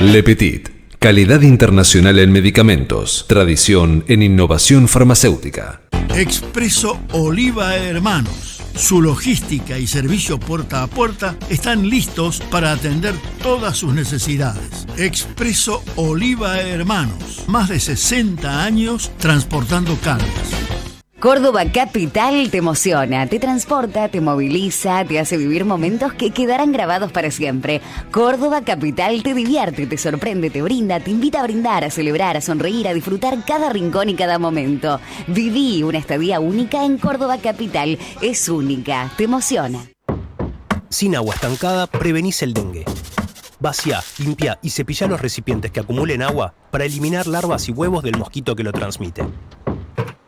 Le Petit, calidad internacional en medicamentos, tradición en innovación farmacéutica. Expreso Oliva Hermanos. Su logística y servicio puerta a puerta están listos para atender todas sus necesidades. Expreso Oliva Hermanos. Más de 60 años transportando cargas. Córdoba Capital te emociona, te transporta, te moviliza, te hace vivir momentos que quedarán grabados para siempre. Córdoba Capital te divierte, te sorprende, te brinda, te invita a brindar, a celebrar, a sonreír, a disfrutar cada rincón y cada momento. Viví una estadía única en Córdoba Capital. Es única, te emociona. Sin agua estancada, prevenís el dengue. Vacía, limpia y cepilla los recipientes que acumulen agua para eliminar larvas y huevos del mosquito que lo transmite.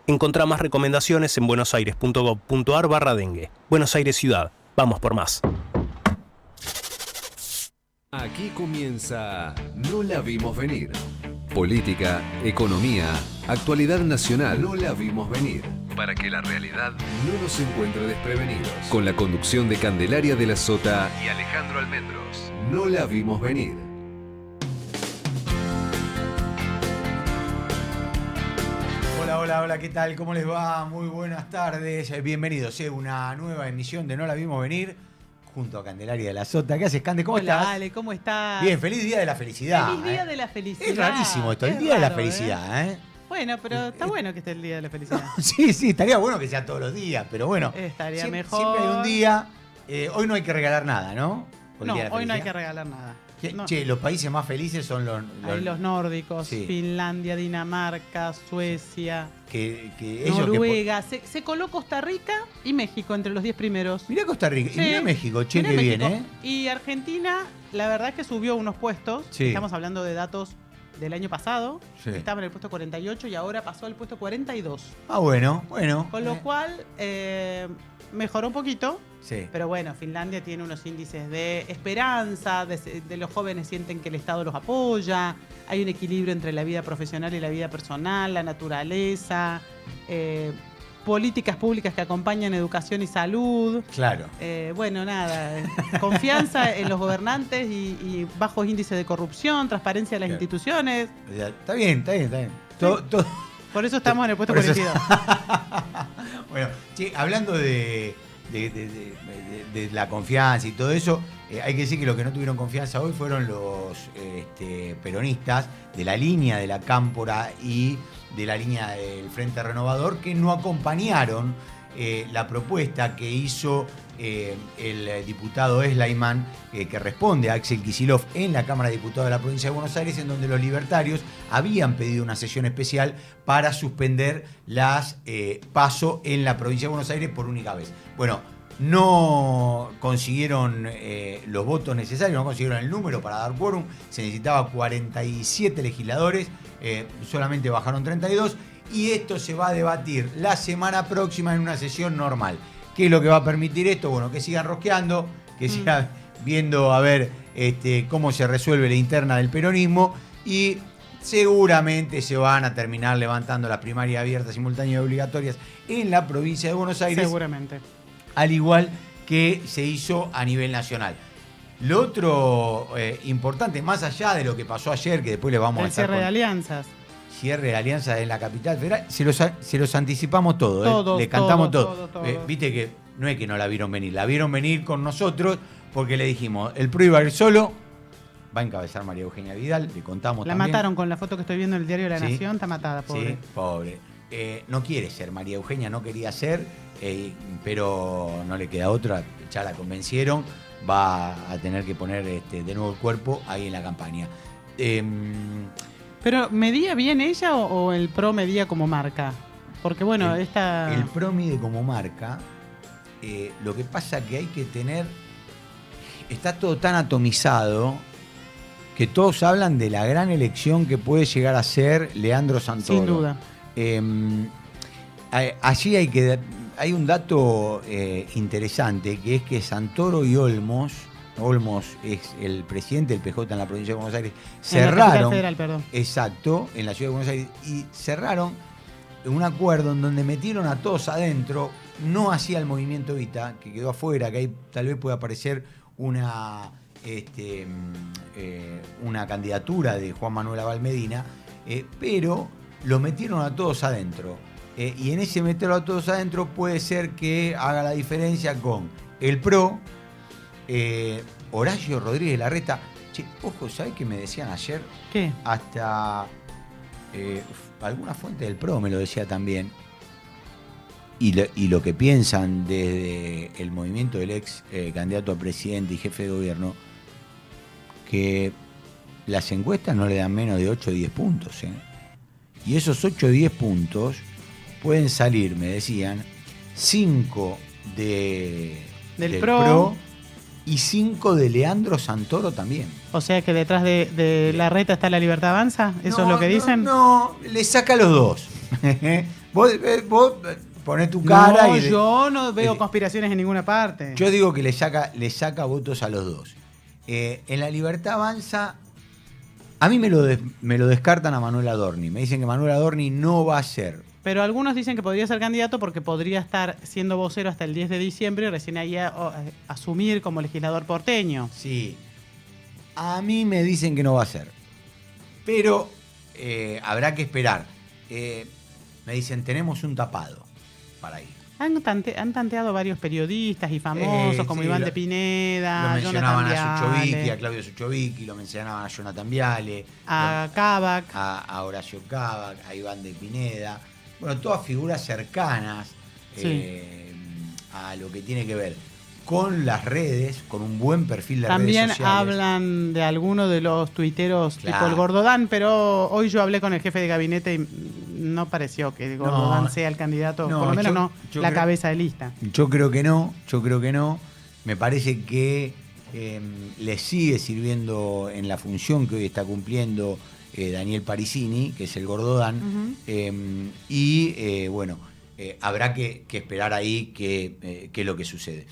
Encontrá más recomendaciones en buenosaires.gov.ar/dengue. Buenos Aires Ciudad. Vamos por más. Aquí comienza No la vimos venir. Política, economía, actualidad nacional. No la vimos venir. Para que la realidad no nos encuentre desprevenidos. Con la conducción de Candelaria de la Sota y Alejandro Almendros. No la vimos venir. Hola, ¿qué tal? ¿Cómo les va? Muy buenas tardes. Bienvenidos a una nueva emisión de No la vimos venir, junto a Candelaria de la Sota. ¿Qué haces, Cande? ¿Cómo estás? Hola, Ale, ¿cómo estás? Bien, feliz Día de la Felicidad. Feliz Día de la Felicidad. Es rarísimo esto, el Es Día de la raro, Felicidad, ¿eh? Bueno, pero está bueno que esté el Día de la Felicidad. Sí, estaría bueno que sea todos los días, pero bueno. Estaría siempre, mejor. Siempre hay un día. Hoy no hay que regalar nada, ¿no? Por el No, Día de la hoy no hay Felicidad. que regalar nada. No. Che, los países más felices son Hay los nórdicos, Sí. Finlandia, Dinamarca, Suecia, que ellos Noruega. Se coló Costa Rica y México entre los 10 primeros. Mirá Costa Rica Sí. y mirá México, che, Mirá qué bien, México. ¿eh? Y Argentina, la verdad es que subió unos puestos. Sí. Estamos hablando de datos del año pasado. Sí. Estaba en el puesto 48 y ahora pasó al puesto 42. Ah, bueno. Con lo cual, mejoró un poquito. Sí. Pero bueno, Finlandia tiene unos índices de esperanza, de los jóvenes sienten que el Estado los apoya, hay un equilibrio entre la vida profesional y la vida personal, la naturaleza, políticas públicas que acompañan educación y salud. Claro. Bueno, nada, confianza en los gobernantes y bajos índices de corrupción, transparencia de las Claro. instituciones. O sea, está bien. Todo. Por eso estamos en el puesto Por eso- 42. Bueno, che, hablando de la confianza y todo eso, hay que decir que los que no tuvieron confianza hoy fueron los peronistas de la línea de la Cámpora y de la línea del Frente Renovador, que no acompañaron la propuesta que hizo el diputado Eslayman, que responde a Axel Kicillof en la Cámara de Diputados de la Provincia de Buenos Aires, en donde los libertarios habían pedido una sesión especial para suspender las PASO en la Provincia de Buenos Aires por única vez. Bueno, no consiguieron los votos necesarios, no consiguieron el número para dar quórum, se necesitaba 47 legisladores, solamente bajaron 32, y esto se va a debatir la semana próxima en una sesión normal. ¿Qué es lo que va a permitir esto? Bueno, que sigan rosqueando, que sigan viendo a ver cómo se resuelve la interna del peronismo, y seguramente se van a terminar levantando las primarias abiertas, simultáneas y obligatorias en la provincia de Buenos Aires, Seguramente. al igual que se hizo a nivel nacional. Lo otro importante, más allá de lo que pasó ayer, que después les vamos a El estar cierre de con alianzas. cierre de alianza en la capital federal, se los anticipamos todo, Todos, le cantamos todos. viste que no es que no la vieron venir con nosotros, porque le dijimos, el PRO iba a ir solo, va a encabezar María Eugenia Vidal, le contamos La también. mataron con la foto que estoy viendo en el diario de la Sí. Nación, está matada, pobre. Sí, pobre. No quiere ser, María Eugenia no quería ser, pero no le queda otra, ya la convencieron, va a tener que poner de nuevo el cuerpo ahí en la campaña. Pero, ¿medía bien ella o el PRO medía como marca? Porque bueno, esta... El PRO mide como marca, lo que pasa que hay que tener, está todo tan atomizado que todos hablan de la gran elección que puede llegar a ser Leandro Santoro. Sin duda. Allí hay un dato interesante, que es que Santoro y Olmos es el presidente del PJ en la provincia de Buenos Aires, En la capital cerraron, federal, perdón. exacto, en la ciudad de Buenos Aires, y cerraron un acuerdo en donde metieron a todos adentro, no hacía el movimiento Evita, que quedó afuera, que ahí tal vez pueda aparecer una una candidatura de Juan Manuel Abal Medina, pero lo metieron a todos adentro. Y en ese meterlo a todos adentro puede ser que haga la diferencia con el PRO, Horacio Rodríguez Larreta. Che, ojo, ¿sabés qué me decían ayer? ¿Qué? Hasta alguna fuente del PRO me lo decía también. Y lo que piensan desde el movimiento del ex candidato a presidente y jefe de gobierno, que las encuestas no le dan menos de 8 o 10 puntos. Y esos 8 o 10 puntos pueden salir, me decían, 5 del PRO y 5 de Leandro Santoro también. O sea que detrás de Larreta está la Libertad Avanza, ¿eso es lo que dicen? No, le saca los dos. vos ponés tu cara no, y... yo no veo conspiraciones en ninguna parte. Yo digo que le saca votos a los dos. En la Libertad Avanza, a mí me lo descartan a Manuel Adorni. Me dicen que Manuel Adorni no va a ser. Pero algunos dicen que podría ser candidato porque podría estar siendo vocero hasta el 10 de diciembre y recién ahí asumir como legislador porteño. Sí. A mí me dicen que no va a ser. Pero habrá que esperar. Me dicen, tenemos un tapado para ir. Han tanteado varios periodistas y famosos como sí, Iván de Pineda, lo mencionaban Jonathan a Suchovicki, Viale, a Claudio Suchovicki, lo mencionaban a Jonathan Viale, a Kavak. a Horacio Kavak, a Iván de Pineda. Bueno, todas figuras cercanas a lo que tiene que ver con las redes, con un buen perfil de También redes sociales. hablan de algunos de los tuiteros Claro. tipo el Gordodán, pero hoy yo hablé con el jefe de gabinete y no pareció que el Gordodán sea el candidato, por lo menos la cabeza de lista. Yo creo que no. Me parece que le sigue sirviendo en la función que hoy está cumpliendo Daniel Parisini, que es el Gordodán, habrá que esperar ahí qué es lo que sucede.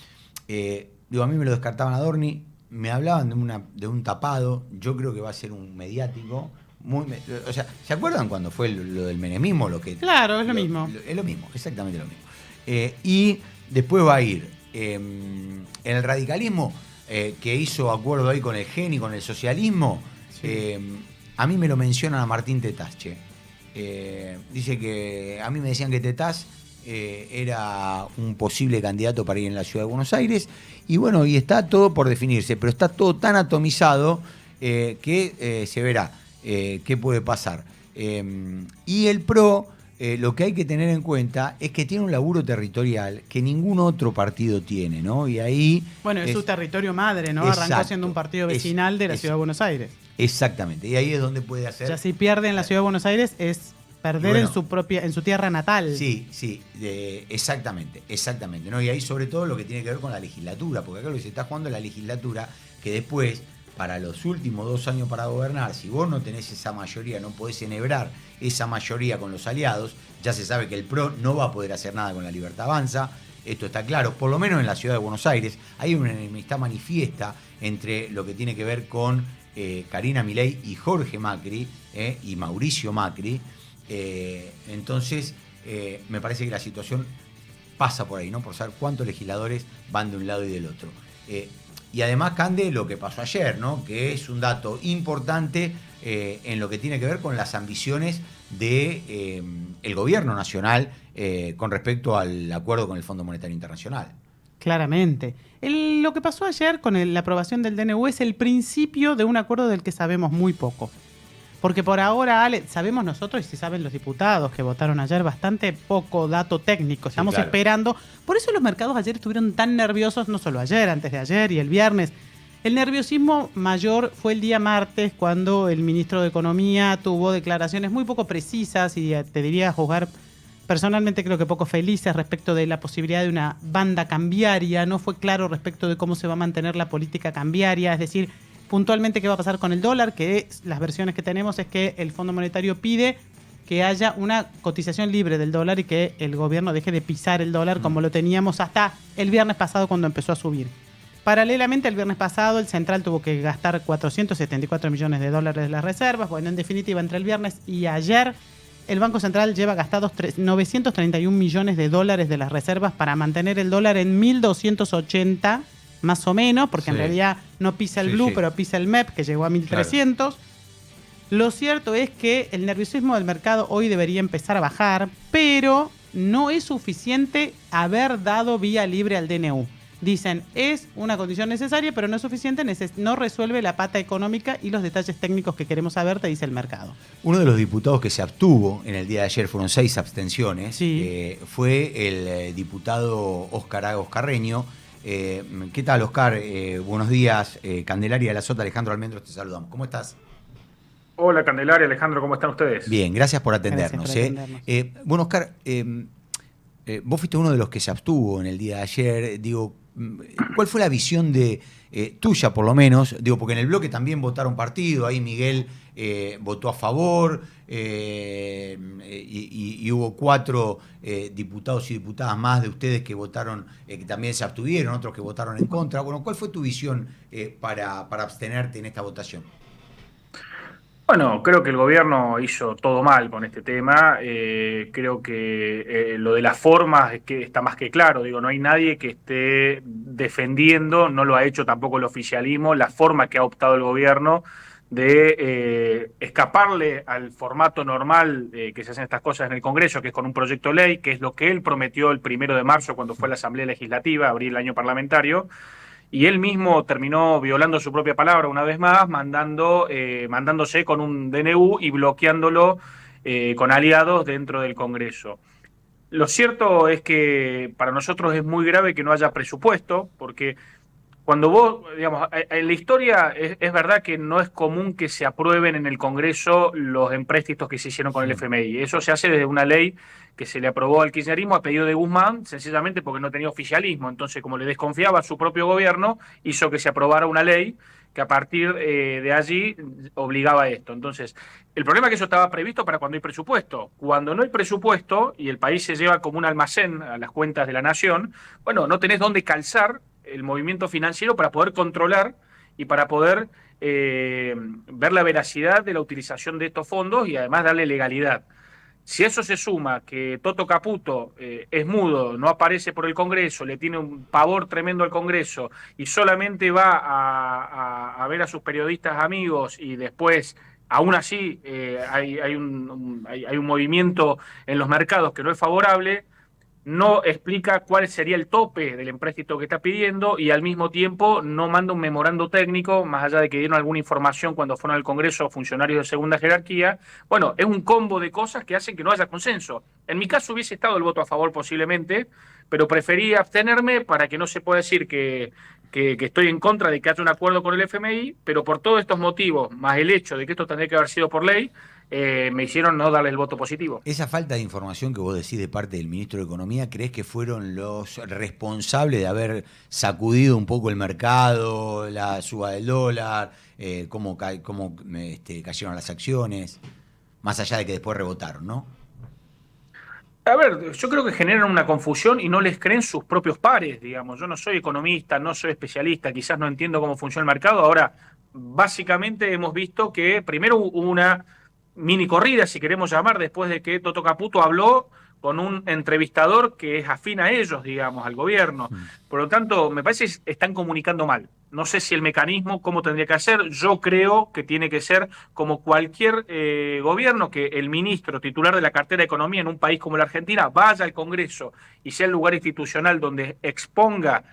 A mí me lo descartaban a Adorni, me hablaban de un tapado, yo creo que va a ser un mediático. ¿Se acuerdan cuando fue lo del menemismo? Claro, es lo mismo. Es lo mismo, exactamente lo mismo. Y después va a ir en el radicalismo, que hizo acuerdo ahí con el GEN y con el socialismo. Sí. A mí me lo mencionan a Martín Tetaz, dice que a mí me decían que Tetaz era un posible candidato para ir en la ciudad de Buenos Aires. Y bueno, y está todo por definirse, pero está todo tan atomizado que se verá qué puede pasar. Y el PRO, lo que hay que tener en cuenta es que tiene un laburo territorial que ningún otro partido tiene, ¿no? Y ahí... Bueno, es su territorio madre, ¿no? Exacto, arrancó siendo un partido vecinal de la ciudad de Buenos Aires. Exactamente, y ahí es donde puede hacer... Ya si pierde en la ciudad de Buenos Aires es perder en su tierra natal. Sí, exactamente, ¿no? Y ahí sobre todo lo que tiene que ver con la legislatura, porque acá lo que se está jugando es la legislatura, que después, para los últimos 2 años para gobernar, si vos no tenés esa mayoría, no podés enhebrar esa mayoría con los aliados, ya se sabe que el PRO no va a poder hacer nada con la Libertad Avanza, esto está claro, por lo menos en la ciudad de Buenos Aires, hay una enemistad manifiesta entre lo que tiene que ver con Karina Milei y Jorge Macri, y Mauricio Macri. Entonces me parece que la situación pasa por ahí, ¿no? Por saber cuántos legisladores van de un lado y del otro. Y además, Cande, lo que pasó ayer, ¿no? Que es un dato importante en lo que tiene que ver con las ambiciones de el gobierno nacional con respecto al acuerdo con el Fondo Monetario Internacional. Claramente. Lo que pasó ayer con la aprobación del DNU es el principio de un acuerdo del que sabemos muy poco. Porque por ahora, Ale, sabemos nosotros y si saben los diputados que votaron ayer bastante poco dato técnico. Estamos esperando. Por eso los mercados ayer estuvieron tan nerviosos, no solo ayer, antes de ayer y el viernes. El nerviosismo mayor fue el día martes cuando el ministro de Economía tuvo declaraciones muy poco precisas y te diría a juzgar personalmente creo que poco felices respecto de la posibilidad de una banda cambiaria. No fue claro respecto de cómo se va a mantener la política cambiaria, es decir, puntualmente qué va a pasar con el dólar, que las versiones que tenemos es que el Fondo Monetario pide que haya una cotización libre del dólar y que el gobierno deje de pisar el dólar como lo teníamos hasta el viernes pasado cuando empezó a subir. Paralelamente, el viernes pasado el Central tuvo que gastar 474 millones de dólares de las reservas. Bueno, en definitiva, entre el viernes y ayer, el Banco Central lleva gastados 931 millones de dólares de las reservas para mantener el dólar en 1.280 más o menos, porque en Sí. realidad no pisa el Sí, blue, sí. pero pisa el MEP, que llegó a 1.300. Lo cierto es que el nerviosismo del mercado hoy debería empezar a bajar, pero no es suficiente haber dado vía libre al DNU. Dicen, es una condición necesaria, pero no es suficiente, no resuelve la pata económica y los detalles técnicos que queremos saber, te dice el mercado. Uno de los diputados que se abstuvo en el día de ayer, fueron 6 abstenciones, Sí. fue el diputado Óscar Agos Carreño. ¿Qué tal, Óscar? Buenos días. Candelaria de la Sota, Alejandro Almendros, te saludamos. ¿Cómo estás? Hola Candelaria, Alejandro, ¿cómo están ustedes? Bien, gracias por atendernos. Gracias por atendernos. Bueno, Óscar, vos fuiste uno de los que se abstuvo en el día de ayer. Digo, ¿cuál fue la visión de tuya, por lo menos? Digo, porque en el bloque también votaron partido, ahí Miguel votó a favor, y hubo 4 diputados y diputadas más de ustedes que votaron, que también se abstuvieron, otros que votaron en contra. Bueno, ¿cuál fue tu visión para abstenerte en esta votación? Bueno, creo que el gobierno hizo todo mal con este tema. Creo que lo de las formas es que está más que claro. Digo, no hay nadie que esté defendiendo, no lo ha hecho tampoco el oficialismo, la forma que ha optado el gobierno de escaparle al formato normal que se hacen estas cosas en el Congreso, que es con un proyecto de ley, que es lo que él prometió el 1 de marzo cuando fue a la Asamblea Legislativa, abrir el año parlamentario. Y él mismo terminó violando su propia palabra una vez más, mandándose con un DNU y bloqueándolo con aliados dentro del Congreso. Lo cierto es que para nosotros es muy grave que no haya presupuesto, porque cuando vos, digamos, en la historia es verdad que no es común que se aprueben en el Congreso los empréstitos que se hicieron con el FMI. Eso se hace desde una ley que se le aprobó al kirchnerismo a pedido de Guzmán, sencillamente porque no tenía oficialismo. Entonces, como le desconfiaba a su propio gobierno, hizo que se aprobara una ley que a partir de allí obligaba a esto. Entonces, el problema es que eso estaba previsto para cuando hay presupuesto. Cuando no hay presupuesto y el país se lleva como un almacén a las cuentas de la nación, bueno, no tenés dónde calzar el movimiento financiero para poder controlar y para poder ver la veracidad de la utilización de estos fondos y además darle legalidad. Si eso se suma que Toto Caputo es mudo, no aparece por el Congreso, le tiene un pavor tremendo al Congreso y solamente va a ver a sus periodistas amigos y después, aún así, hay un movimiento en los mercados que no es favorable, no explica cuál sería el tope del empréstito que está pidiendo y al mismo tiempo no manda un memorando técnico, más allá de que dieron alguna información cuando fueron al Congreso funcionarios de segunda jerarquía. Bueno, es un combo de cosas que hacen que no haya consenso. En mi caso hubiese estado el voto a favor posiblemente, pero preferí abstenerme para que no se pueda decir que estoy en contra de que haya un acuerdo con el FMI, pero por todos estos motivos, más el hecho de que esto tendría que haber sido por ley, me hicieron no darle el voto positivo. Esa falta de información que vos decís de parte del ministro de Economía, ¿crees que fueron los responsables de haber sacudido un poco el mercado, la suba del dólar, cómo cayeron las acciones, más allá de que después rebotaron, ¿no? A ver, yo creo que generan una confusión y no les creen sus propios pares, digamos. Yo no soy economista, no soy especialista, quizás no entiendo cómo funciona el mercado. Ahora, básicamente hemos visto que primero hubo una mini corrida, si queremos llamar, después de que Toto Caputo habló con un entrevistador que es afín a ellos, digamos, al gobierno. Por lo tanto, me parece que están comunicando mal. No sé si el mecanismo, cómo tendría que hacer. Yo creo que tiene que ser como cualquier gobierno, que el ministro titular de la cartera de Economía en un país como la Argentina vaya al Congreso y sea el lugar institucional donde exponga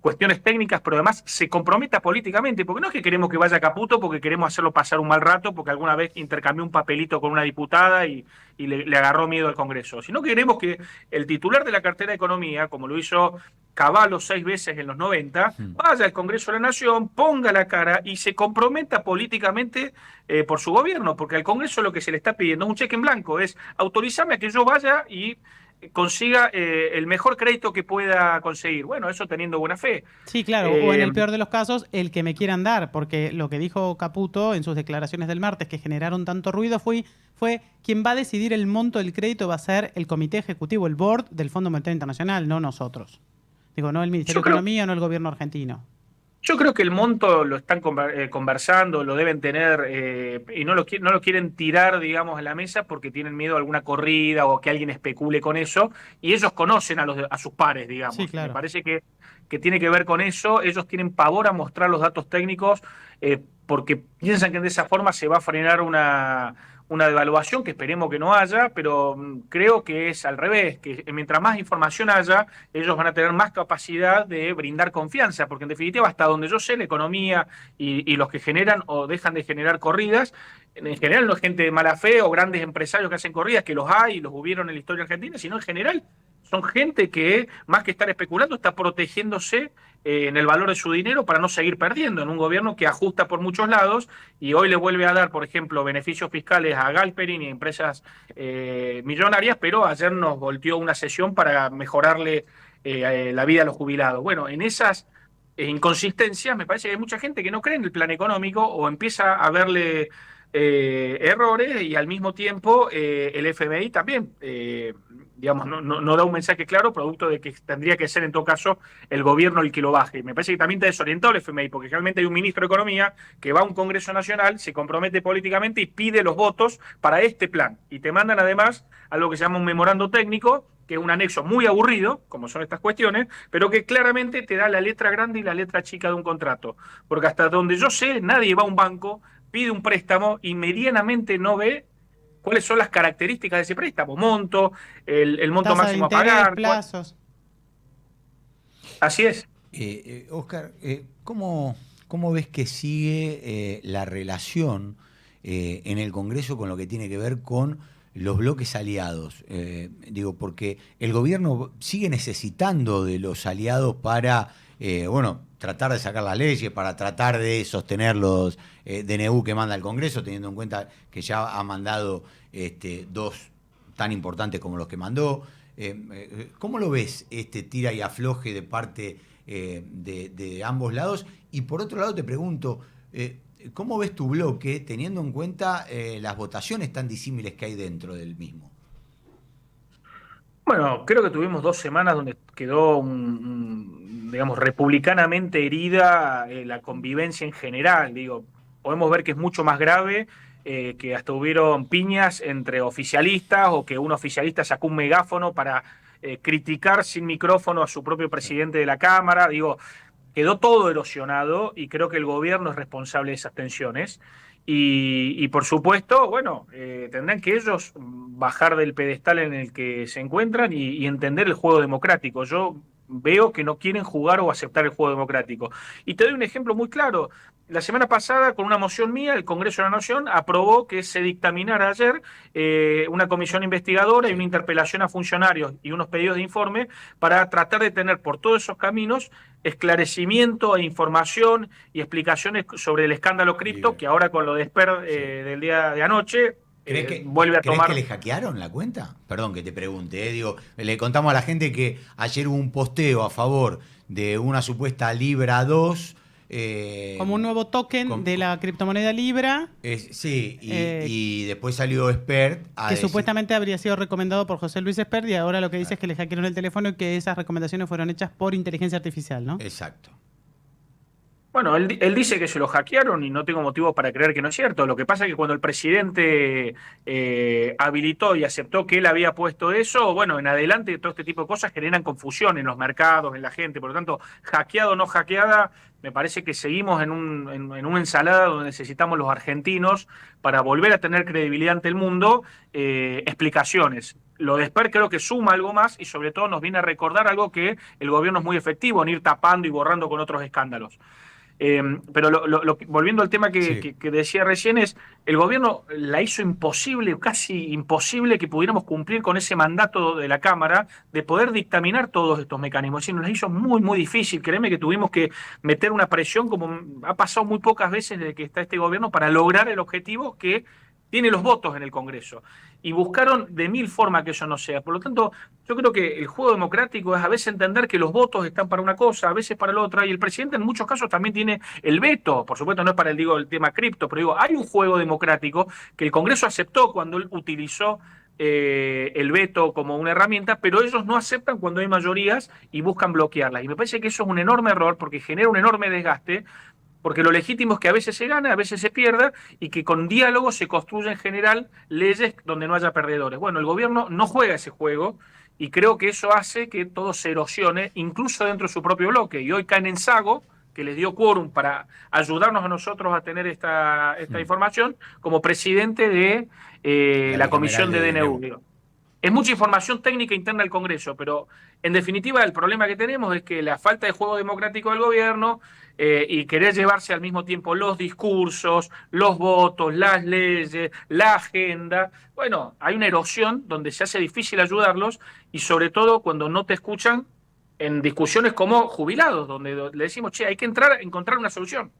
cuestiones técnicas, pero además se comprometa políticamente, porque no es que queremos que vaya Caputo porque queremos hacerlo pasar un mal rato, porque alguna vez intercambió un papelito con una diputada y le agarró miedo al Congreso, sino que queremos que el titular de la cartera de Economía, como lo hizo Cavallo 6 veces en los 90, vaya al Congreso de la Nación, ponga la cara y se comprometa políticamente por su gobierno, porque al Congreso lo que se le está pidiendo es un cheque en blanco, es autorizarme a que yo vaya y consiga el mejor crédito que pueda conseguir. Bueno, eso teniendo buena fe. Sí, claro, o en el peor de los casos, el que me quieran dar, porque lo que dijo Caputo en sus declaraciones del martes que generaron tanto ruido fue quien va a decidir el monto del crédito va a ser el Comité Ejecutivo, el Board del Fondo Monetario Internacional, no nosotros. Digo, no el Ministerio de Economía, no el gobierno argentino. Yo creo que el monto lo están conversando, lo deben tener, y no lo quieren tirar, digamos, a la mesa porque tienen miedo a alguna corrida o que alguien especule con eso, y ellos conocen a sus pares, digamos. Sí, claro. Me parece que tiene que ver con eso. Ellos tienen pavor a mostrar los datos técnicos porque piensan que de esa forma se va a frenar una devaluación, que esperemos que no haya, pero creo que es al revés, que mientras más información haya, ellos van a tener más capacidad de brindar confianza, porque en definitiva, hasta donde yo sé, la economía y los que generan o dejan de generar corridas, en general no es gente de mala fe o grandes empresarios que hacen corridas, que los hay y los hubieron en la historia argentina, sino en general son gente que, más que estar especulando, está protegiéndose en el valor de su dinero para no seguir perdiendo en un gobierno que ajusta por muchos lados y hoy le vuelve a dar, por ejemplo, beneficios fiscales a Galperin y empresas millonarias, pero ayer nos volteó una sesión para mejorarle la vida a los jubilados. Bueno, en esas inconsistencias me parece que hay mucha gente que no cree en el plan económico o empieza a verle errores y al mismo tiempo el FMI también digamos, no da un mensaje claro, producto de que tendría que ser en todo caso el gobierno el que lo baje. Y me parece que también te desorientó el FMI, porque realmente hay un ministro de Economía que va a un Congreso Nacional, se compromete políticamente y pide los votos para este plan. Y te mandan además algo que se llama un memorando técnico, que es un anexo muy aburrido, como son estas cuestiones, pero que claramente te da la letra grande y la letra chica de un contrato. Porque hasta donde yo sé, nadie va a un banco, pide un préstamo y medianamente no ve cuáles son las características de ese préstamo, monto, el monto Tasa de máximo a interés, pagar. plazos. Así es. Oscar, ¿cómo ves que sigue la relación en el Congreso con lo que tiene que ver con los bloques aliados? Digo, porque el gobierno sigue necesitando de los aliados para, tratar de sacar las leyes, para tratar de sostener los DNU que manda el Congreso, teniendo en cuenta que ya ha mandado dos tan importantes como los que mandó. ¿Cómo lo ves este tira y afloje de parte de ambos lados? Y por otro lado te pregunto, ¿cómo ves tu bloque teniendo en cuenta las votaciones tan disímiles que hay dentro del mismo? Bueno, creo que tuvimos 2 semanas donde quedó, digamos, republicanamente herida la convivencia en general. Digo, podemos ver que es mucho más grave, que hasta hubieron piñas entre oficialistas o que un oficialista sacó un megáfono para criticar sin micrófono a su propio presidente de la Cámara. Digo, quedó todo erosionado y creo que el gobierno es responsable de esas tensiones. Y por supuesto, bueno, tendrán que ellos bajar del pedestal en el que se encuentran y entender el juego democrático. Yo veo que no quieren jugar o aceptar el juego democrático. Y te doy un ejemplo muy claro. La semana pasada, con una moción mía, el Congreso de la Nación aprobó que se dictaminara ayer una comisión investigadora y una interpelación a funcionarios y unos pedidos de informe para tratar de tener por todos esos caminos esclarecimiento e información y explicaciones sobre el escándalo cripto, que ahora con lo de Esper del día de anoche vuelve a tomar. ¿Crees que le hackearon la cuenta? Perdón que te pregunte, digo, le contamos a la gente que ayer hubo un posteo a favor de una supuesta Libra 2. Como un nuevo token de la criptomoneda Libra. Sí, y después salió Expert que supuestamente habría sido recomendado por José Luis Expert, y ahora lo que dice es que le hackearon el teléfono y que esas recomendaciones fueron hechas por inteligencia artificial, ¿no? Exacto. Bueno, él dice que se lo hackearon y no tengo motivos para creer que no es cierto. Lo que pasa es que cuando el presidente habilitó y aceptó que él había puesto eso, bueno, en adelante todo este tipo de cosas generan confusión en los mercados, en la gente. Por lo tanto, hackeado o no hackeada, me parece que seguimos en una ensalada donde necesitamos los argentinos, para volver a tener credibilidad ante el mundo, explicaciones. Lo de Esper creo que suma algo más y sobre todo nos viene a recordar algo que el gobierno es muy efectivo en ir tapando y borrando con otros escándalos. Pero volviendo al tema que decía recién, es el gobierno la hizo imposible, casi imposible, que pudiéramos cumplir con ese mandato de la Cámara de poder dictaminar todos estos mecanismos. Es decir, nos la hizo muy, muy difícil. Créeme que tuvimos que meter una presión, como ha pasado muy pocas veces desde que está este gobierno, para lograr el objetivo que tiene los votos en el Congreso. Y buscaron de mil formas que eso no sea. Por lo tanto, yo creo que el juego democrático es a veces entender que los votos están para una cosa, a veces para la otra, y el presidente en muchos casos también tiene el veto. Por supuesto no es para el tema cripto, pero hay un juego democrático que el Congreso aceptó cuando él utilizó el veto como una herramienta, pero ellos no aceptan cuando hay mayorías y buscan bloquearlas. Y me parece que eso es un enorme error porque genera un enorme desgaste, porque lo legítimo es que a veces se gane, a veces se pierda, y que con diálogo se construyen en general leyes donde no haya perdedores. Bueno, el gobierno no juega ese juego y creo que eso hace que todo se erosione, incluso dentro de su propio bloque. Y hoy caen en Sago, que les dio quórum para ayudarnos a nosotros a tener esta información, como presidente de la comisión de DNU. Digo. Es mucha información técnica interna del Congreso, pero en definitiva el problema que tenemos es que la falta de juego democrático del gobierno y querer llevarse al mismo tiempo los discursos, los votos, las leyes, la agenda, bueno, hay una erosión donde se hace difícil ayudarlos y sobre todo cuando no te escuchan en discusiones como jubilados, donde le decimos, che, hay que encontrar una solución.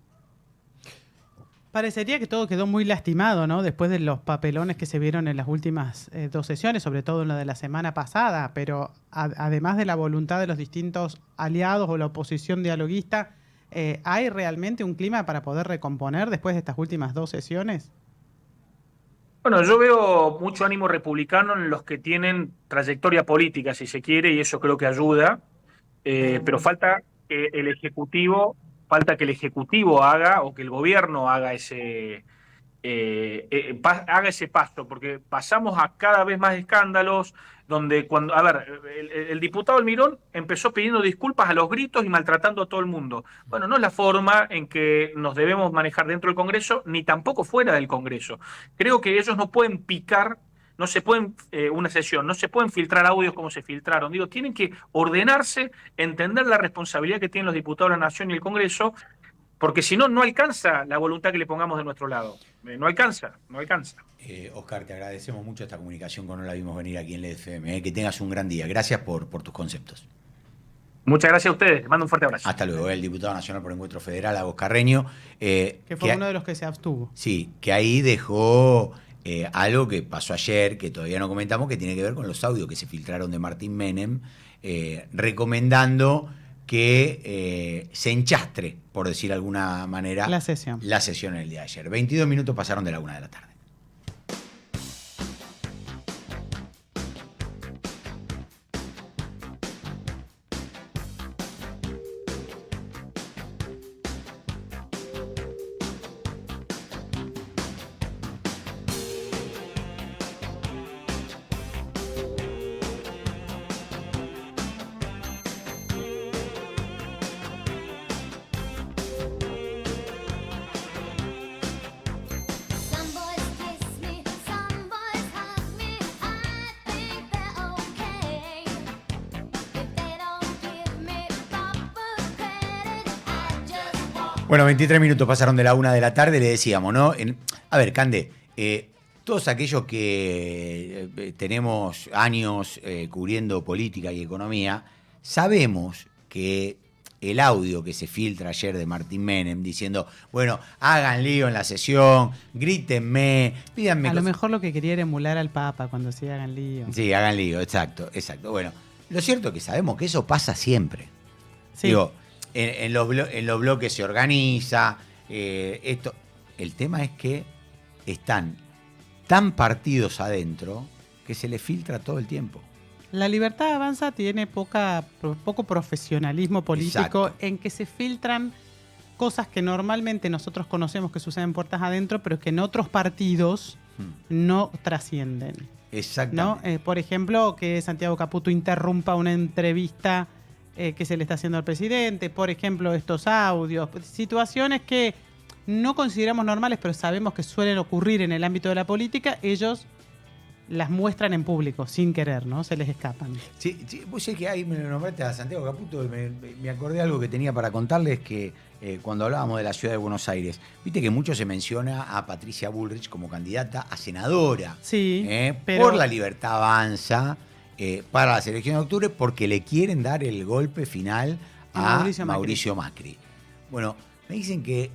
Parecería que todo quedó muy lastimado, ¿no? Después de los papelones que se vieron en las últimas 2 sesiones, sobre todo en la de la semana pasada, pero además de la voluntad de los distintos aliados o la oposición dialoguista, ¿hay realmente un clima para poder recomponer después de estas últimas 2 sesiones? Bueno, yo veo mucho ánimo republicano en los que tienen trayectoria política, si se quiere, y eso creo que ayuda. Pero falta que el Ejecutivo haga o que el gobierno haga ese paso, porque pasamos a cada vez más escándalos donde el diputado Almirón empezó pidiendo disculpas a los gritos y maltratando a todo el mundo. Bueno, no es la forma en que nos debemos manejar dentro del Congreso, ni tampoco fuera del Congreso. Creo que ellos no pueden picar. No se pueden, una sesión, no se pueden filtrar audios como se filtraron. Digo, tienen que ordenarse, entender la responsabilidad que tienen los diputados de la Nación y el Congreso, porque si no, no alcanza la voluntad que le pongamos de nuestro lado. No alcanza. Oscar, te agradecemos mucho esta comunicación con No la vimos venir aquí en LFM. Que tengas un gran día. Gracias por tus conceptos. Muchas gracias a ustedes. Les mando un fuerte abrazo. Hasta luego. El diputado nacional por Encuentro Federal, Agos Carreño. Que fue uno de los que se abstuvo. Sí, que ahí dejó... algo que pasó ayer, que todavía no comentamos, que tiene que ver con los audios que se filtraron de Martín Menem, recomendando que se enchastre, por decir de alguna manera, la sesión en el día de ayer. 22 minutos pasaron de la 1 de la tarde. Bueno, 23 minutos pasaron de la 1 de la tarde, le decíamos, ¿no? A ver, Cande, todos aquellos que tenemos años cubriendo política y economía, sabemos que el audio que se filtra ayer de Martín Menem diciendo, bueno, hagan lío en la sesión, grítenme, pídanme... A lo mejor lo que quería era emular al Papa cuando sí hagan lío. Sí, hagan lío, exacto. Bueno, lo cierto es que sabemos que eso pasa siempre. Sí. Digo, en los bloques se organiza, esto. El tema es que están tan partidos adentro que se les filtra todo el tiempo. La Libertad Avanza tiene poco profesionalismo político. Exacto. En que se filtran cosas que normalmente nosotros conocemos que suceden puertas adentro, pero que en otros partidos no trascienden. Exactamente. ¿No? Por ejemplo, que Santiago Caputo interrumpa una entrevista que se le está haciendo al presidente, por ejemplo, estos audios, situaciones que no consideramos normales, pero sabemos que suelen ocurrir en el ámbito de la política, ellos las muestran en público, sin querer, ¿no? Se les escapan. Sí, vos sé que ahí me lo nombraste a Santiago Caputo, me acordé de algo que tenía para contarles, que cuando hablábamos de la ciudad de Buenos Aires, viste que mucho se menciona a Patricia Bullrich como candidata a senadora. Sí, pero... por la Libertad Avanza, para las elecciones de octubre, porque le quieren dar el golpe final a Mauricio Macri. Bueno, me dicen que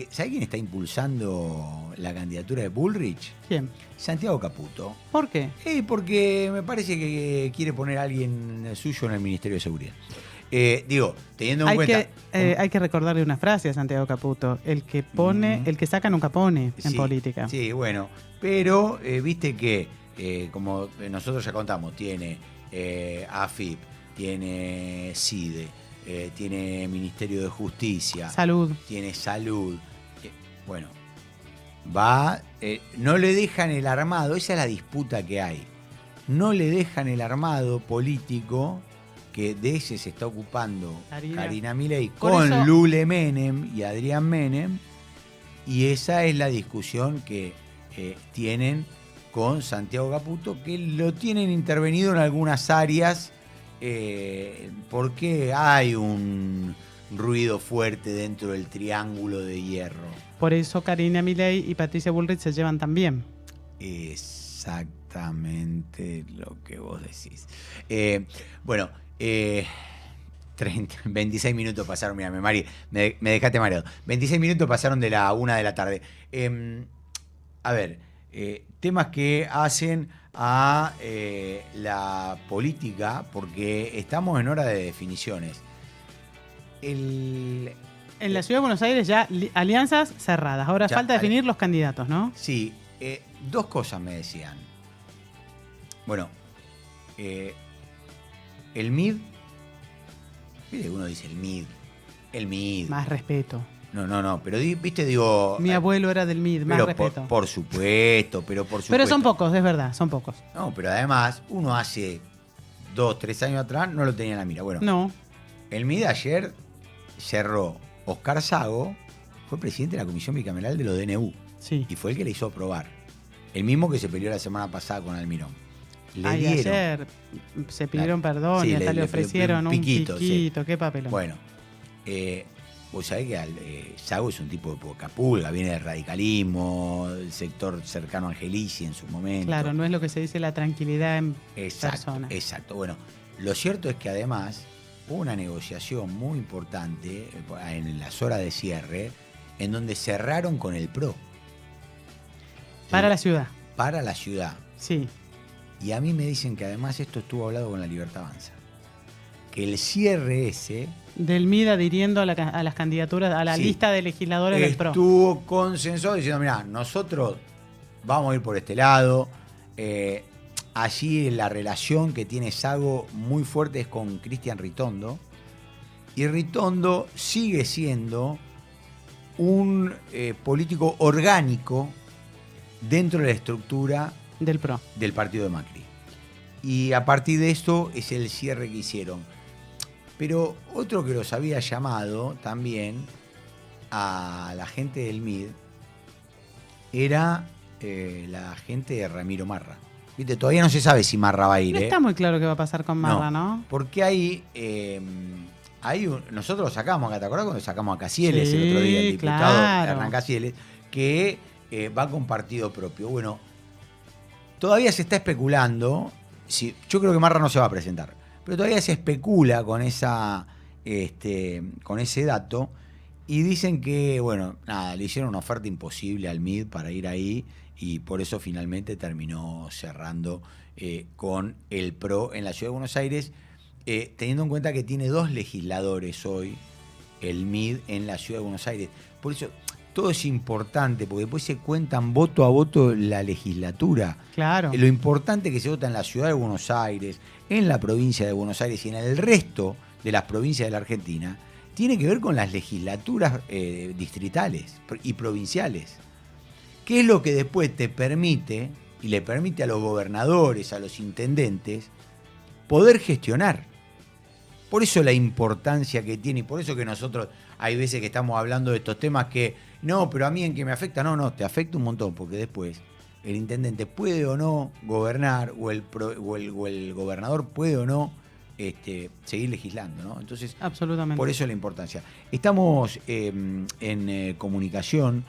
¿sabe quién está impulsando la candidatura de Bullrich? ¿Quién? Santiago Caputo. ¿Por qué? Porque me parece que quiere poner a alguien suyo en el Ministerio de Seguridad. Teniendo en cuenta... hay que recordarle una frase a Santiago Caputo. El que saca nunca pone en política. Sí, bueno. Pero viste que como nosotros ya contamos, tiene AFIP, tiene CIDE, tiene Ministerio de Justicia, tiene Salud. Bueno, no le dejan el armado, esa es la disputa que hay. No le dejan el armado político, que de ese se está ocupando Karina Milei con Lule Menem y Adrián Menem, y esa es la discusión que tienen con Santiago Caputo, que lo tienen intervenido en algunas áreas porque hay un ruido fuerte dentro del triángulo de hierro. Por eso Karina Milei y Patricia Bullrich se llevan tan bien. Exactamente lo que vos decís. 26 minutos pasaron, mira, me dejaste mareado. 26 minutos pasaron de la 1 de la tarde. Temas que hacen a la política, porque estamos en hora de definiciones. En la Ciudad de Buenos Aires ya alianzas cerradas. Ahora falta definir los candidatos, ¿no? Sí, dos cosas me decían. Bueno, el MID, uno dice el MID. Más respeto. No, pero viste, digo... Mi abuelo era del MID, más respeto. Por supuesto. Pero son pocos, es verdad, son pocos. No, pero además, uno hace 2, 3 años atrás no lo tenía en la mira. Bueno, no. El MID ayer cerró. Oscar Sago fue presidente de la Comisión Bicameral de los DNU. Sí. Y fue el que le hizo aprobar. El mismo que se peleó la semana pasada con Almirón. Ayer se pidieron perdón y hasta le ofrecieron un piquito. Sí. Qué papelón. Bueno, vos sabés que Sago es un tipo de poca pulga, viene del radicalismo, del sector cercano a Angelici en su momento. Claro, no es lo que se dice la tranquilidad en persona. Exacto. Bueno, lo cierto es que además hubo una negociación muy importante en las horas de cierre, en donde cerraron con el PRO. Para la ciudad. Para la ciudad. Sí. Y a mí me dicen que además esto estuvo hablado con la Libertad Avanza. Que el cierre ese... Del MID adhiriendo a las candidaturas, a la lista de legisladores del PRO. Estuvo consensuado diciendo, mirá, nosotros vamos a ir por este lado. Allí la relación que tiene Sago muy fuerte es con Cristian Ritondo. Y Ritondo sigue siendo un político orgánico dentro de la estructura del PRO, del partido de Macri. Y a partir de esto es el cierre que hicieron. Pero otro que los había llamado también a la gente del MID era la gente de Ramiro Marra. ¿Viste? Todavía no se sabe si Marra va a ir. No está muy claro qué va a pasar con Marra, ¿no? Porque ahí nosotros lo sacamos acá, ¿te acordás cuando sacamos a Casieles el otro día, el diputado Hernán Casieles, que va con partido propio? Bueno, todavía se está especulando, yo creo que Marra no se va a presentar, pero todavía se especula con ese dato, y dicen que, bueno, nada, le hicieron una oferta imposible al MID para ir ahí, y por eso finalmente terminó cerrando con el PRO en la Ciudad de Buenos Aires, teniendo en cuenta que tiene 2 legisladores hoy, el MID en la Ciudad de Buenos Aires. Por eso todo es importante, porque después se cuentan voto a voto la legislatura. Claro. Lo importante que se vota en la Ciudad de Buenos Aires, en la provincia de Buenos Aires y en el resto de las provincias de la Argentina, tiene que ver con las legislaturas distritales y provinciales. ¿Qué es lo que después te permite, y le permite a los gobernadores, a los intendentes, poder gestionar? Por eso la importancia que tiene, y por eso que nosotros hay veces que estamos hablando de estos temas que, no, pero a mí en que me afecta, no, te afecta un montón, porque después el intendente puede o no gobernar, o el gobernador puede o no seguir legislando, ¿no? Entonces, absolutamente. Por eso la importancia. Estamos en comunicación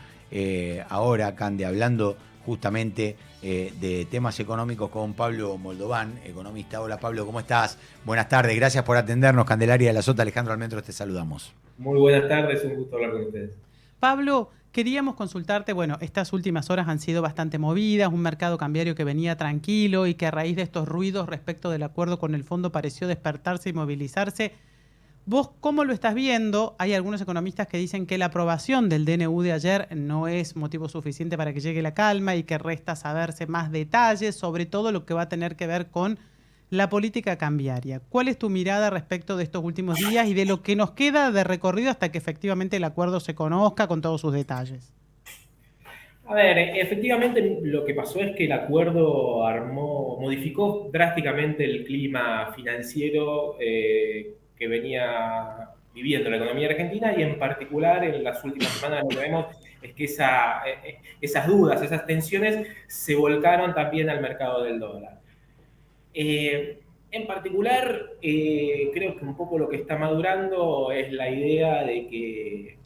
ahora, Cande, hablando justamente de temas económicos con Pablo Moldován, economista. Hola Pablo, ¿cómo estás? Buenas tardes, gracias por atendernos. Candelaria de la Sota, Alejandro Almendros, te saludamos. Muy buenas tardes, un gusto hablar con ustedes. Pablo, queríamos consultarte, bueno, estas últimas horas han sido bastante movidas, un mercado cambiario que venía tranquilo y que a raíz de estos ruidos respecto del acuerdo con el fondo pareció despertarse y movilizarse. ¿Vos cómo lo estás viendo? Hay algunos economistas que dicen que la aprobación del DNU de ayer no es motivo suficiente para que llegue la calma y que resta saberse más detalles, sobre todo lo que va a tener que ver con la política cambiaria. ¿Cuál es tu mirada respecto de estos últimos días y de lo que nos queda de recorrido hasta que efectivamente el acuerdo se conozca con todos sus detalles? A ver, efectivamente lo que pasó es que el acuerdo modificó drásticamente el clima financiero que venía viviendo la economía argentina, y en particular en las últimas semanas lo que vemos es que esas dudas, esas tensiones se volcaron también al mercado del dólar. En particular, creo que un poco lo que está madurando es la idea de que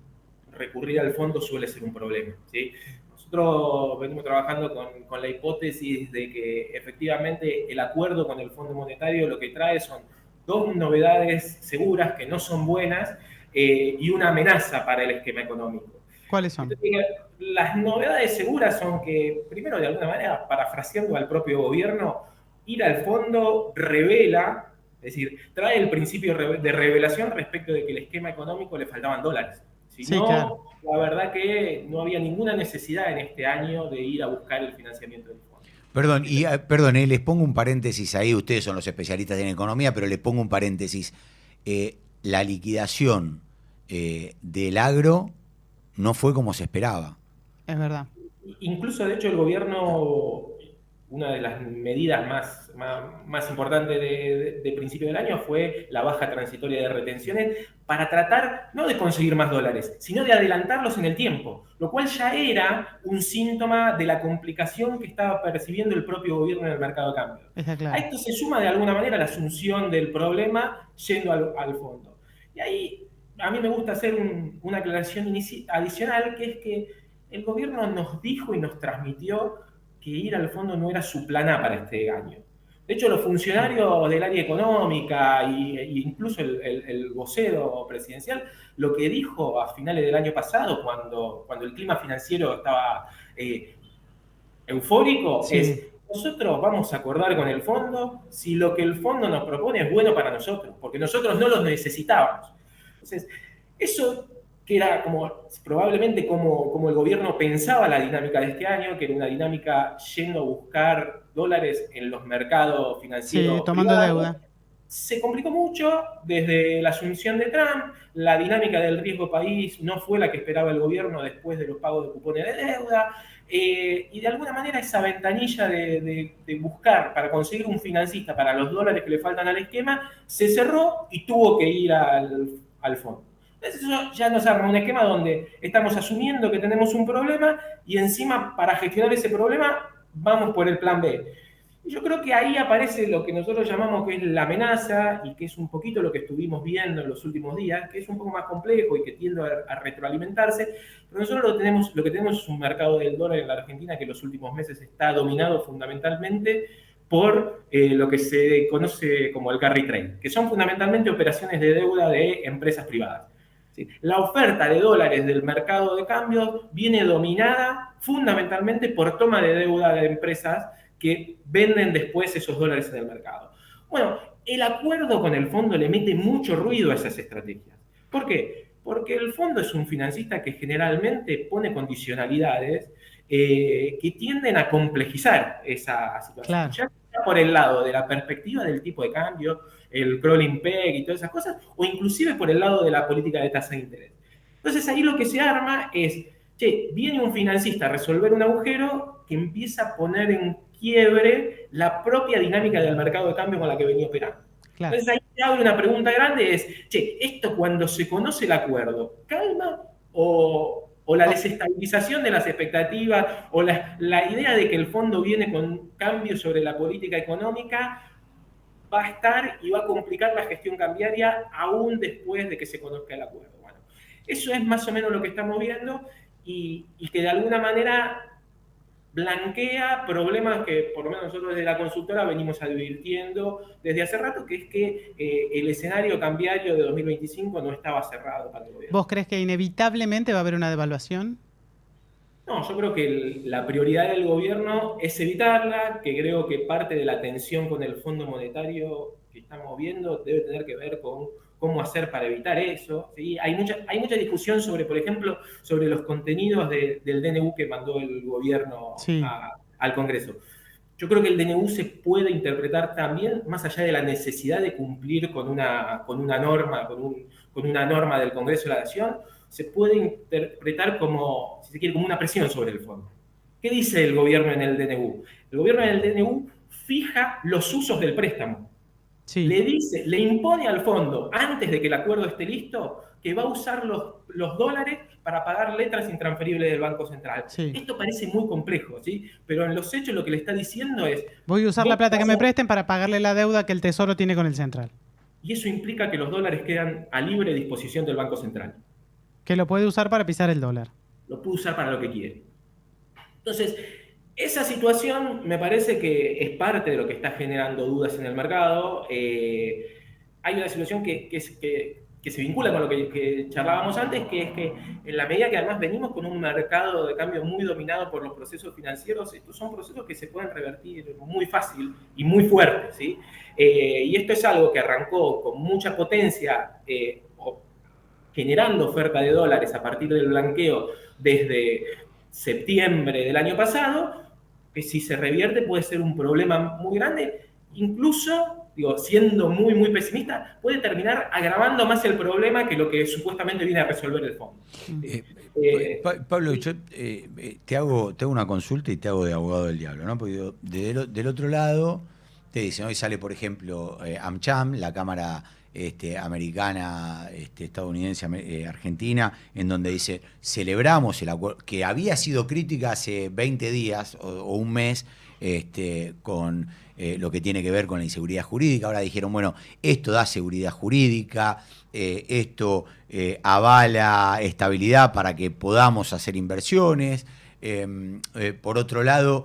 recurrir al fondo suele ser un problema, ¿sí? Nosotros venimos trabajando con la hipótesis de que efectivamente el acuerdo con el Fondo Monetario lo que trae son dos novedades seguras que no son buenas y una amenaza para el esquema económico. ¿Cuáles son? Entonces, las novedades seguras son que, primero, de alguna manera, parafraseando al propio gobierno, ir al fondo revela, es decir, trae el principio de revelación respecto de que el esquema económico le faltaban dólares. Si Sí, no, claro. la verdad que no había ninguna necesidad en este año de ir a buscar el financiamiento del fondo. Perdón, les pongo un paréntesis ahí, ustedes son los especialistas en economía, pero les pongo un paréntesis. La liquidación del agro no fue como se esperaba. Es verdad. Incluso, de hecho, el gobierno, una de las medidas más importantes de principio del año fue la baja transitoria de retenciones para tratar no de conseguir más dólares, sino de adelantarlos en el tiempo, lo cual ya era un síntoma de la complicación que estaba percibiendo el propio gobierno en el mercado de cambio. Está claro. A esto se suma de alguna manera la asunción del problema yendo al fondo. Y ahí a mí me gusta hacer una aclaración adicional, que es que el gobierno nos dijo y nos transmitió que ir al fondo no era su plan A para este año. De hecho, los funcionarios del área económica e incluso el vocero presidencial, lo que dijo a finales del año pasado, cuando el clima financiero estaba eufórico, Sí. es: nosotros vamos a acordar con el fondo si lo que el fondo nos propone es bueno para nosotros, porque nosotros no los necesitábamos. Entonces, eso que era probablemente como el gobierno pensaba la dinámica de este año, que era una dinámica yendo a buscar dólares en los mercados financieros. Sí, tomando privados, deuda. se complicó mucho desde la asunción de Trump. La dinámica del riesgo país no fue la que esperaba el gobierno después de los pagos de cupones de deuda. Y de alguna manera esa ventanilla de buscar para conseguir un financista para los dólares que le faltan al esquema se cerró y tuvo que ir al fondo. Entonces eso ya nos arma un esquema donde estamos asumiendo que tenemos un problema y encima para gestionar ese problema vamos por el plan B. Y yo creo que ahí aparece lo que nosotros llamamos que es la amenaza, y que es un poquito lo que estuvimos viendo en los últimos días, que es un poco más complejo y que tiende a retroalimentarse, pero nosotros lo que tenemos es un mercado del dólar en la Argentina que en los últimos meses está dominado fundamentalmente por lo que se conoce como el carry trade, que son fundamentalmente operaciones de deuda de empresas privadas. ¿Sí? La oferta de dólares del mercado de cambios viene dominada fundamentalmente por toma de deuda de empresas que venden después esos dólares en el mercado. Bueno, el acuerdo con el fondo le mete mucho ruido a esas estrategias. ¿Por qué? Porque el fondo es un financista que generalmente pone condicionalidades que tienden a complejizar esa situación. Claro. Ya sea por el lado de la perspectiva del tipo de cambio, el crawling peg y todas esas cosas, o inclusive por el lado de la política de tasa de interés. Entonces ahí lo que se arma es, viene un financista a resolver un agujero que empieza a poner en quiebre la propia dinámica del mercado de cambio con la que venía operando. Claro. Entonces ahí se abre una pregunta grande, es, esto cuando se conoce el acuerdo, ¿calma o la desestabilización de las expectativas o la idea de que el fondo viene con cambios sobre la política económica va a estar y va a complicar la gestión cambiaria aún después de que se conozca el acuerdo? Bueno, eso es más o menos lo que estamos viendo y que de alguna manera blanquea problemas que por lo menos nosotros desde la consultora venimos advirtiendo desde hace rato, que es que el escenario cambiario de 2025 no estaba cerrado para el gobierno. ¿Vos crees que inevitablemente va a haber una devaluación? No, yo creo que la prioridad del gobierno es evitarla, que creo que parte de la tensión con el Fondo Monetario que estamos viendo debe tener que ver con cómo hacer para evitar eso, ¿sí? Hay mucha discusión sobre, por ejemplo, sobre los contenidos del DNU que mandó el gobierno al Congreso. Yo creo que el DNU se puede interpretar también, más allá de la necesidad de cumplir con una norma, con una norma del Congreso de la Nación, se puede interpretar como, si se quiere, como una presión sobre el fondo. ¿Qué dice el gobierno en el DNU? El gobierno en el DNU fija los usos del préstamo. Sí. Le impone al fondo, antes de que el acuerdo esté listo, que va a usar los dólares para pagar letras intransferibles del Banco Central. Sí. Esto parece muy complejo, ¿sí? Pero en los hechos lo que le está diciendo es... Voy a usar la plata que me presten para pagarle la deuda que el Tesoro tiene con el Central. Y eso implica que los dólares quedan a libre disposición del Banco Central. Que lo puede usar para pisar el dólar. Lo puede usar para lo que quiere. Entonces, esa situación me parece que es parte de lo que está generando dudas en el mercado. Hay una situación que se vincula con lo que charlábamos antes, que es que en la medida que además venimos con un mercado de cambio muy dominado por los procesos financieros, estos son procesos que se pueden revertir muy fácil y muy fuerte, ¿sí? Y esto es algo que arrancó con mucha potencia, generando oferta de dólares a partir del blanqueo desde septiembre del año pasado, que si se revierte puede ser un problema muy grande, incluso, siendo muy, muy pesimista, puede terminar agravando más el problema que lo que supuestamente viene a resolver el fondo. Pablo, yo te hago una consulta y te hago de abogado del diablo, ¿no? Porque del otro lado te dicen, hoy sale, por ejemplo, AmCham, la Cámara americana, estadounidense, argentina, en donde dice, celebramos el acuerdo, que había sido crítica hace 20 días o un mes, con lo que tiene que ver con la inseguridad jurídica. Ahora dijeron, bueno, esto da seguridad jurídica, esto avala estabilidad para que podamos hacer inversiones. Por otro lado,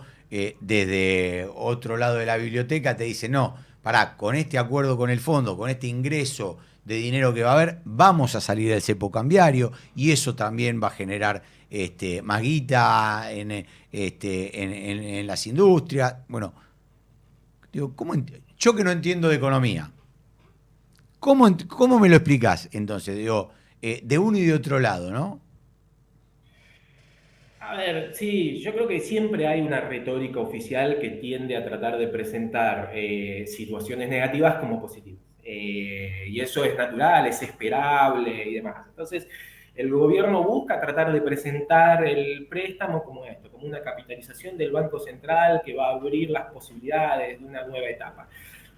desde otro lado de la biblioteca te dicen, no, pará, con este acuerdo con el fondo, con este ingreso de dinero que va a haber, vamos a salir del cepo cambiario y eso también va a generar más guita en las industrias. Bueno, digo, yo que no entiendo de economía, ¿cómo me lo explicás? Entonces, digo, de uno y de otro lado, ¿no? A ver, sí, yo creo que siempre hay una retórica oficial que tiende a tratar de presentar situaciones negativas como positivas. Y eso es natural, es esperable y demás. Entonces, el gobierno busca tratar de presentar el préstamo como esto, como una capitalización del Banco Central que va a abrir las posibilidades de una nueva etapa.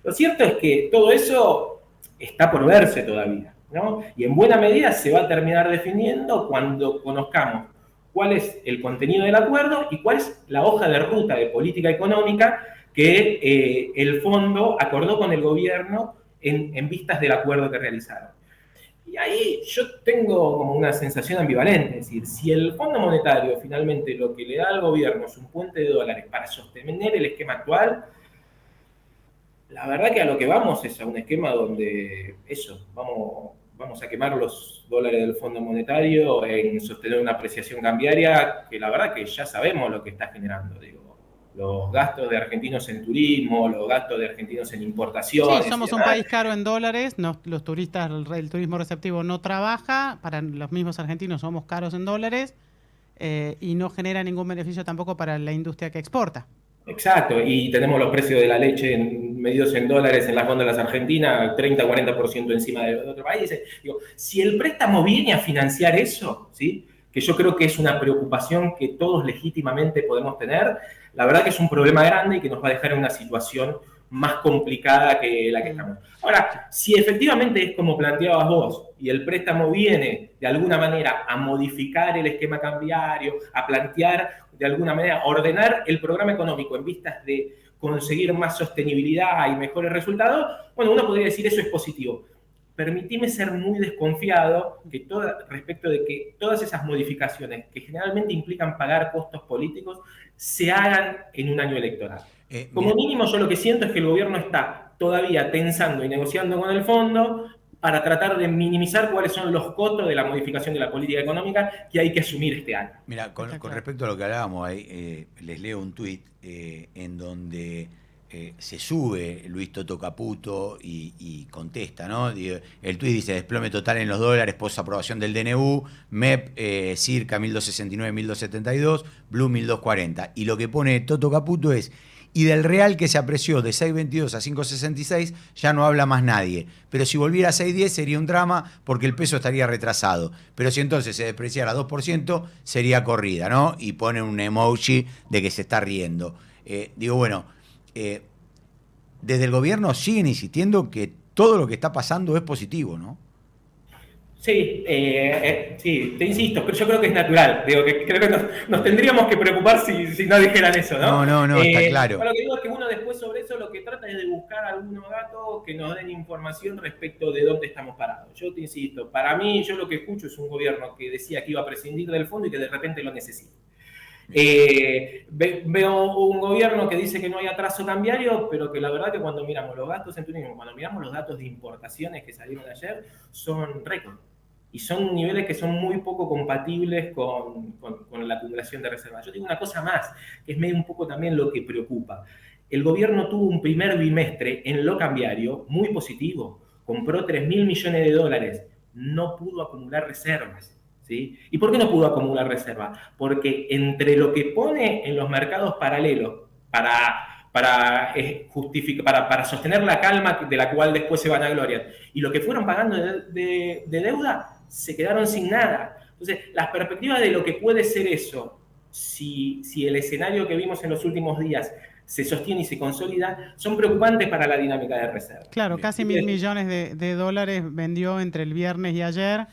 Lo cierto es que todo eso está por verse todavía, ¿no? Y en buena medida se va a terminar definiendo cuando conozcamos cuál es el contenido del acuerdo y cuál es la hoja de ruta de política económica que el fondo acordó con el gobierno en vistas del acuerdo que realizaron. Y ahí yo tengo como una sensación ambivalente, es decir, si el Fondo Monetario finalmente lo que le da al gobierno es un puente de dólares para sostener el esquema actual, la verdad que a lo que vamos es a un esquema donde vamos a quemar los dólares del Fondo Monetario en sostener una apreciación cambiaria que la verdad que ya sabemos lo que está generando, los gastos de argentinos en turismo, los gastos de argentinos en importaciones. Sí, somos un país caro en dólares, los turistas, el turismo receptivo no trabaja, para los mismos argentinos somos caros en dólares y no genera ningún beneficio tampoco para la industria que exporta. Exacto, y tenemos los precios de la leche medidos en dólares en las góndolas argentinas, 30-40% encima de otros países. Si el préstamo viene a financiar eso, ¿sí?, que yo creo que es una preocupación que todos legítimamente podemos tener, la verdad que es un problema grande y que nos va a dejar en una situación más complicada que la que estamos. Ahora, si efectivamente es como planteabas vos y el préstamo viene de alguna manera a modificar el esquema cambiario, a plantear de alguna manera, ordenar el programa económico en vistas de conseguir más sostenibilidad y mejores resultados, bueno, uno podría decir eso es positivo. Permitime ser muy desconfiado respecto de que todas esas modificaciones que generalmente implican pagar costos políticos se hagan en un año electoral. Como mínimo yo lo que siento es que el gobierno está todavía tensando y negociando con el fondo para tratar de minimizar cuáles son los costos de la modificación de la política económica que hay que asumir este año. Mira, con respecto a lo que hablábamos ahí, les leo un tuit en donde se sube Luis Toto Caputo y contesta, ¿no? El tuit dice: desplome total en los dólares post aprobación del DNU, MEP circa 1269, 1272, Blue 1240. Y lo que pone Toto Caputo es: y del real que se apreció de 6.22 a 5.66 ya no habla más nadie. Pero si volviera a 6.10 sería un drama porque el peso estaría retrasado. Pero si entonces se despreciara 2% sería corrida, ¿no? Y pone un emoji de que se está riendo. Desde el gobierno siguen insistiendo que todo lo que está pasando es positivo, ¿no? Sí, sí, te insisto, pero yo creo que es natural. Digo, que creo que nos tendríamos que preocupar si no dijeran eso, ¿no? No, está claro. Lo que digo es que uno después sobre eso lo que trata es de buscar algunos datos que nos den información respecto de dónde estamos parados. Yo te insisto, para mí, yo lo que escucho es un gobierno que decía que iba a prescindir del fondo y que de repente lo necesita. Veo un gobierno que dice que no hay atraso cambiario, pero que la verdad que cuando miramos los gastos en turismo, cuando miramos los datos de importaciones que salieron ayer, son récord. Y son niveles que son muy poco compatibles con la acumulación de reservas. Yo digo una cosa más, que es medio un poco también lo que preocupa. El gobierno tuvo un primer bimestre en lo cambiario muy positivo. Compró 3.000 millones de dólares. No pudo acumular reservas. ¿Sí? ¿Y por qué no pudo acumular reservas? Porque entre lo que pone en los mercados paralelos para sostener la calma de la cual después se van a gloria y lo que fueron pagando de deuda, se quedaron sin nada. Entonces, las perspectivas de lo que puede ser eso, si el escenario que vimos en los últimos días se sostiene y se consolida, son preocupantes para la dinámica de reserva. Claro, casi 1.000 millones de dólares vendió entre el viernes y ayer.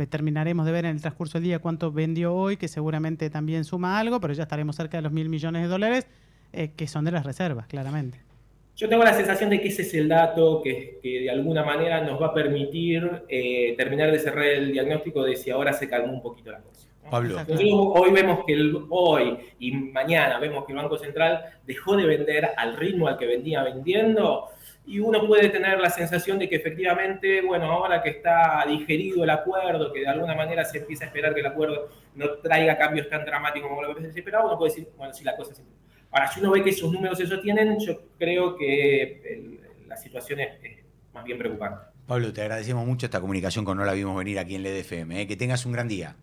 Terminaremos de ver en el transcurso del día cuánto vendió hoy, que seguramente también suma algo, pero ya estaremos cerca de los 1.000 millones de dólares, que son de las reservas, claramente. Yo tengo la sensación de que ese es el dato que de alguna manera nos va a permitir terminar de cerrar el diagnóstico de si ahora se calmó un poquito la cosa, ¿no? Pablo. Entonces, hoy vemos que hoy y mañana vemos que el Banco Central dejó de vender al ritmo al que venía vendiendo, y uno puede tener la sensación de que efectivamente, bueno, ahora que está digerido el acuerdo, que de alguna manera se empieza a esperar que el acuerdo no traiga cambios tan dramáticos como lo que se esperaba, uno puede decir, bueno, sí, la cosa es... Ahora, si uno ve que esos números se sostienen, yo creo que la situación es más bien preocupante. Pablo, te agradecemos mucho esta comunicación con No la vimos venir aquí en LDFM. Que tengas un gran día.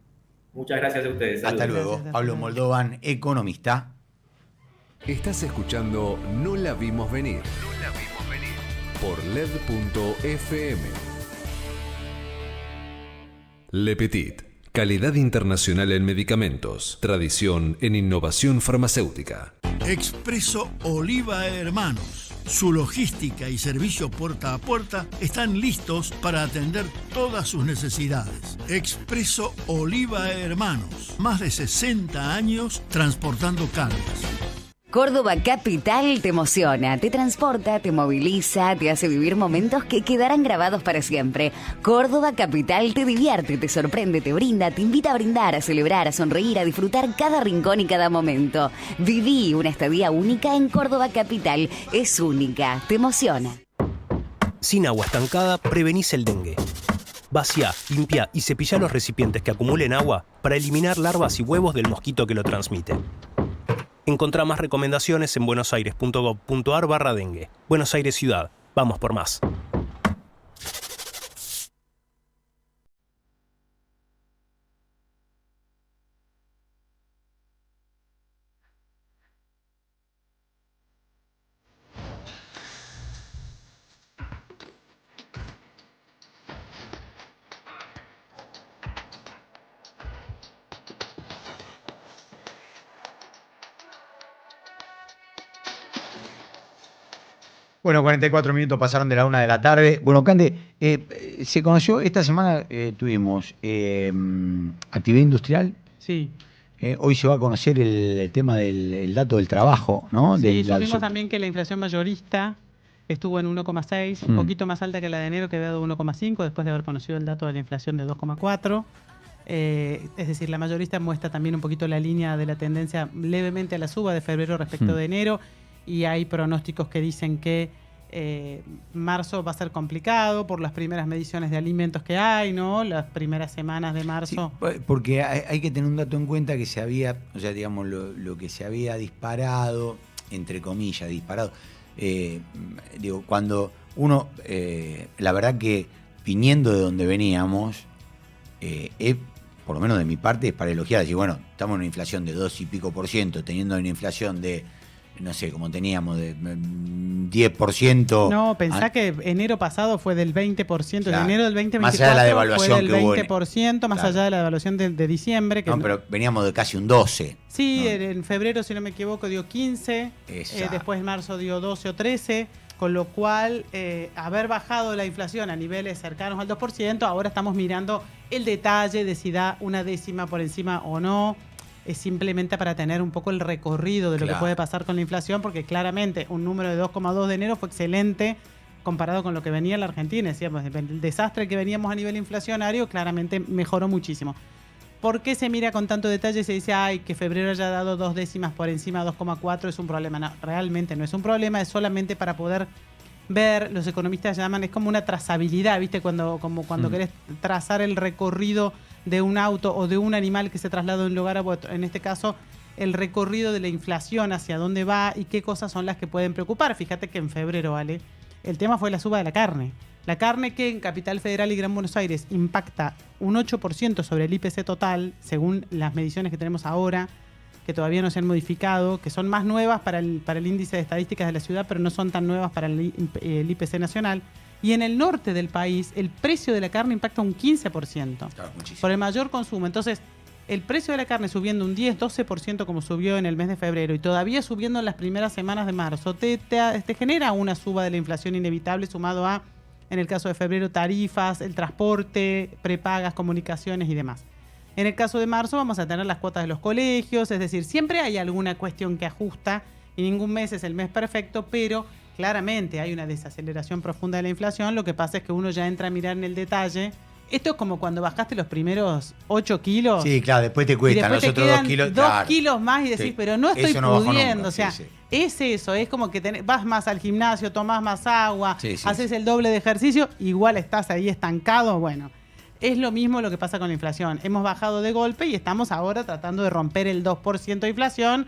Muchas gracias a ustedes. Saludos. Hasta luego. Gracias, Pablo Moldovan, economista. Estás escuchando No la vimos venir. No la vimos venir. Por LED.fm. Le Petit. Calidad internacional en medicamentos. Tradición en innovación farmacéutica. Expreso Oliva Hermanos. Su logística y servicio puerta a puerta están listos para atender todas sus necesidades. Expreso Oliva Hermanos. Más de 60 años transportando cargas. Córdoba Capital te emociona, te transporta, te moviliza, te hace vivir momentos que quedarán grabados para siempre. Córdoba Capital te divierte, te sorprende, te brinda, te invita a brindar, a celebrar, a sonreír, a disfrutar cada rincón y cada momento. Viví una estadía única en Córdoba Capital. Es única, te emociona. Sin agua estancada, prevenís el dengue. Vacía, limpia y cepilla los recipientes que acumulen agua para eliminar larvas y huevos del mosquito que lo transmite. Encontrá más recomendaciones en buenosaires.gov.ar/dengue. Buenos Aires Ciudad. Vamos por más. Bueno, 44 minutos pasaron de la 1 de la tarde. Bueno, Cande, se conoció, esta semana tuvimos actividad industrial. Sí. Hoy se va a conocer el tema del dato del trabajo, ¿no? Sí, supimos también que la inflación mayorista estuvo en 1,6, un poquito más alta que la de enero, que había dado 1,5, después de haber conocido el dato de la inflación de 2,4. Es decir, la mayorista muestra también un poquito la línea de la tendencia levemente a la suba de febrero respecto de enero. Y hay pronósticos que dicen que marzo va a ser complicado por las primeras mediciones de alimentos que hay, ¿no? Las primeras semanas de marzo. Sí, porque hay que tener un dato en cuenta que se había, o sea, digamos, lo que se había disparado, entre comillas, disparado. Digo, cuando uno, la verdad que viniendo de donde veníamos, por lo menos de mi parte, es para elogiar, decir, bueno, estamos en una inflación de 2 y pico %, teniendo una inflación de, no sé, como teníamos, de 10%. No, pensá que enero pasado fue del 20%, Claro. en enero del 2024 Más allá de la devaluación fue del que hubo 20%, más claro. allá de la devaluación de diciembre. Que No, pero veníamos de casi un 12. sí, ¿no? en febrero, si no me equivoco, dio 15, después en marzo dio 12 o 13, con lo cual, haber bajado la inflación a niveles cercanos al 2%, ahora estamos mirando el detalle de si da una décima por encima o no. Es simplemente para tener un poco el recorrido de lo que puede pasar con la inflación, porque claramente un número de 2,2 de enero fue excelente comparado con lo que venía en la Argentina. Decíamos, el desastre que veníamos a nivel inflacionario claramente mejoró muchísimo. ¿Por qué se mira con tanto detalle y se dice, ay, que febrero haya dado 2 décimas por encima, 2,4 es un problema? No, realmente no es un problema, es solamente para poder ver, los economistas llaman, es como una trazabilidad, ¿viste? Cuando querés trazar el recorrido de un auto o de un animal que se traslada de un lugar a otro. En este caso, el recorrido de la inflación, hacia dónde va y qué cosas son las que pueden preocupar. Fíjate que en febrero, ¿vale? El tema fue la suba de la carne. La carne que en Capital Federal y Gran Buenos Aires impacta un 8% sobre el IPC total, según las mediciones que tenemos ahora, que todavía no se han modificado, que son más nuevas para el índice de estadísticas de la ciudad, pero no son tan nuevas para el IPC nacional. Y en el norte del país, el precio de la carne impacta un 15%, Claro, por el mayor consumo. Entonces, el precio de la carne subiendo un 10-12% como subió en el mes de febrero y todavía subiendo en las primeras semanas de marzo, te genera una suba de la inflación inevitable, sumado a, en el caso de febrero, tarifas, el transporte, prepagas, comunicaciones y demás. En el caso de marzo vamos a tener las cuotas de los colegios, es decir, siempre hay alguna cuestión que ajusta y ningún mes es el mes perfecto, pero claramente hay una desaceleración profunda de la inflación. Lo que pasa es que uno ya entra a mirar en el detalle. Esto es como cuando bajaste los primeros 8 kilos. Sí, claro, después te cuesta los otros 2 kilos. 2 claro. kilos más y decís, Sí. pero no estoy Eso no bajó pudiendo. nunca, O sea, sí. es eso, es como que vas más al gimnasio, tomás más agua, Sí, haces el doble de ejercicio, igual estás ahí estancado. Bueno, es lo mismo lo que pasa con la inflación. Hemos bajado de golpe y estamos ahora tratando de romper el 2% de inflación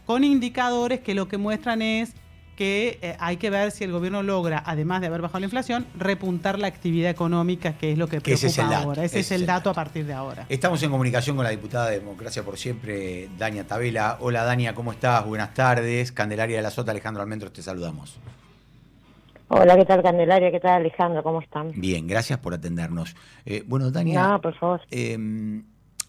con indicadores que lo que muestran es que hay que ver si el gobierno logra, además de haber bajado la inflación, repuntar la actividad económica, que es lo que ese es el preocupa dato, ahora. Ese es el dato a partir de ahora. Estamos en comunicación con la diputada de Democracia por Siempre, Dania Tabela. Hola Dania, ¿cómo estás? Buenas tardes. Candelaria de la Sota, Alejandro Almendros, te saludamos. Hola, ¿qué tal Candelaria? ¿Qué tal Alejandro? ¿Cómo están? Bien, gracias por atendernos. Bueno, Dania, No, por favor.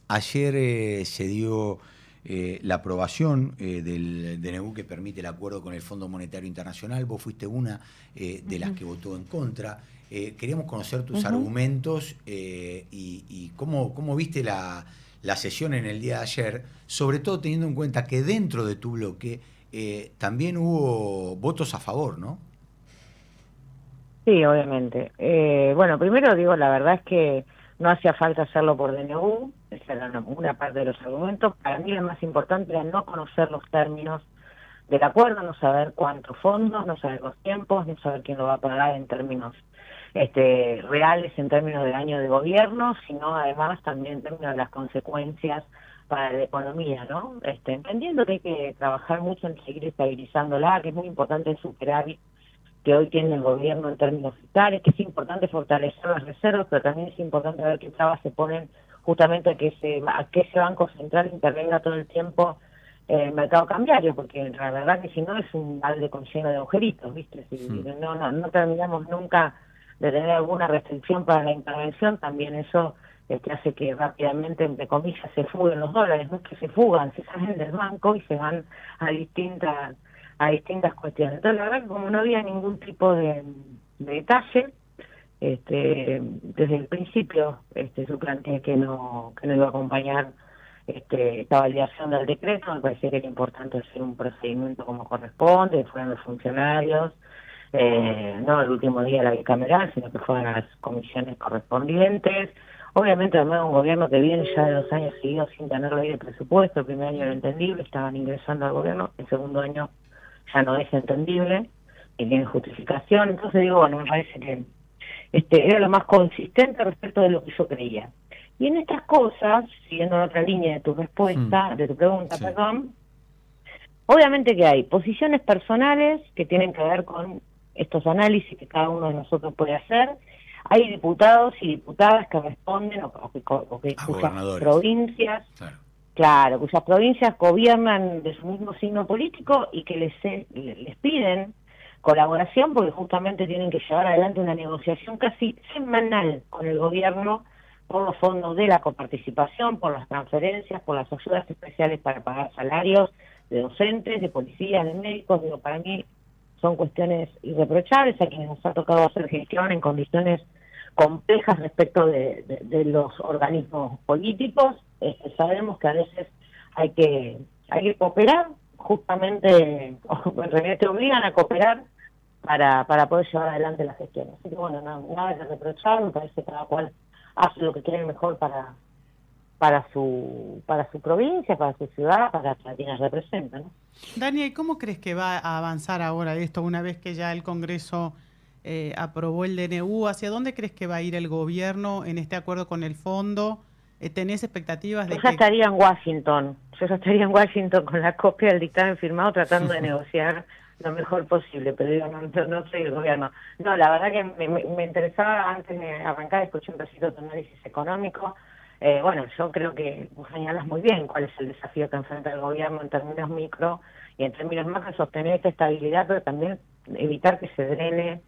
ayer se dio la aprobación del DNU que permite el acuerdo con el Fondo Monetario Internacional. Vos fuiste una de las que votó en contra. Queríamos conocer tus argumentos y cómo viste la sesión en el día de ayer, sobre todo teniendo en cuenta que dentro de tu bloque también hubo votos a favor, ¿no? Sí, obviamente. Bueno, primero digo, la verdad es que no hacía falta hacerlo por DNU, esa era una parte de los argumentos. Para mí lo más importante era no conocer los términos del acuerdo, no saber cuántos fondos, no saber los tiempos, no saber quién lo va a pagar en términos reales, en términos del año de gobierno, sino además también en términos de las consecuencias para la economía, ¿no? Entendiendo que hay que trabajar mucho en seguir estabilizándola, que es muy importante el superávit que hoy tiene el gobierno en términos fiscales, que es importante fortalecer las reservas, pero también es importante ver qué trabas se ponen justamente a que ese Banco Central intervenga todo el tiempo en el mercado cambiario, porque la verdad que si no es un balde con lleno de agujeritos, ¿viste? Si no terminamos nunca de tener alguna restricción para la intervención, también eso hace que rápidamente, entre comillas, se fuguen los dólares. No es que se fugan, se salen del banco y se van a distintas cuestiones. Entonces, la verdad que como no había ningún tipo de detalle, desde el principio yo planteé que no iba a acompañar esta validación del decreto. Me parecía que era importante hacer un procedimiento como corresponde, fueron los funcionarios, no el último día de la bicameral, sino que fueron a las comisiones correspondientes. Obviamente, además, un gobierno que viene ya de 2 años seguidos sin tener ley de presupuesto. El primer año era entendible, estaban ingresando al gobierno, el segundo año ya no es entendible y tiene justificación. Entonces digo, bueno, me parece que era lo más consistente respecto de lo que yo creía. Y en estas cosas, siguiendo la otra línea de tu respuesta, de tu pregunta, sí. perdón, Obviamente que hay posiciones personales que tienen que ver con estos análisis que cada uno de nosotros puede hacer. Hay diputados y diputadas que responden cuyas provincias, claro, cuyas provincias gobiernan de su mismo signo político y que les piden colaboración porque justamente tienen que llevar adelante una negociación casi semanal con el gobierno por los fondos de la coparticipación, por las transferencias, por las ayudas especiales para pagar salarios de docentes, de policías, de médicos. Digo, para mí son cuestiones irreprochables a quienes nos ha tocado hacer gestión en condiciones complejas respecto de los organismos políticos. Sabemos que a veces hay que cooperar, justamente, o en realidad te obligan a cooperar para poder llevar adelante la gestión. Así que bueno, nada que reprochar, me parece que cada cual hace lo que quiere mejor para su provincia, para su ciudad, para quienes representan, ¿no? Dani, ¿y cómo crees que va a avanzar ahora esto una vez que ya el Congreso aprobó el DNU? ¿Hacia dónde crees que va a ir el gobierno en este acuerdo con el fondo? ¿Tenés expectativas de Yo ya estaría en Washington con la copia del dictamen firmado tratando de negociar lo mejor posible, pero digo, no soy el gobierno. No, la verdad que me interesaba, antes de arrancar, escuché un poquito tu análisis económico. Bueno, yo creo que vos señalas muy bien cuál es el desafío que enfrenta el gobierno en términos micro y en términos macro, sostener esta estabilidad, pero también evitar que se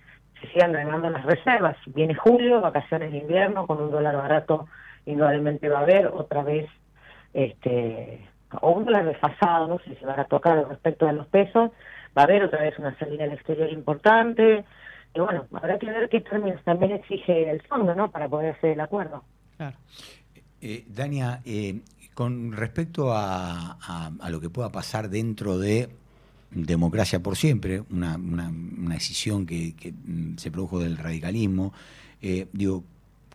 sigan drenando las reservas. Viene julio, vacaciones de invierno, con un dólar barato indudablemente va a haber otra vez, o un dólar desfasado, no sé si va a tocar respecto de los pesos, va a haber otra vez una salida al exterior importante, y bueno, habrá que ver qué términos también exige el fondo, ¿no?, para poder hacer el acuerdo. Claro. Dania, con respecto a lo que pueda pasar dentro de Democracia por Siempre, una decisión que se produjo del radicalismo, digo,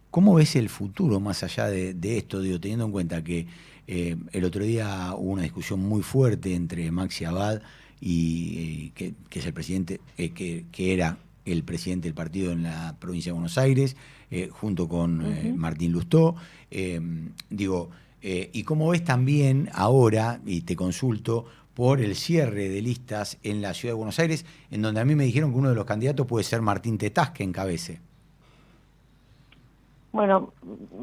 ¿cómo ves el futuro más allá de esto? Digo, teniendo en cuenta que el otro día hubo una discusión muy fuerte entre Maxi Abad y que es el presidente, que era el presidente del partido en la provincia de Buenos Aires, junto con Martín Lustó. ¿Y cómo ves también ahora, y te consulto, por el cierre de listas en la ciudad de Buenos Aires, en donde a mí me dijeron que uno de los candidatos puede ser Martín Tetaz, que encabece? Bueno,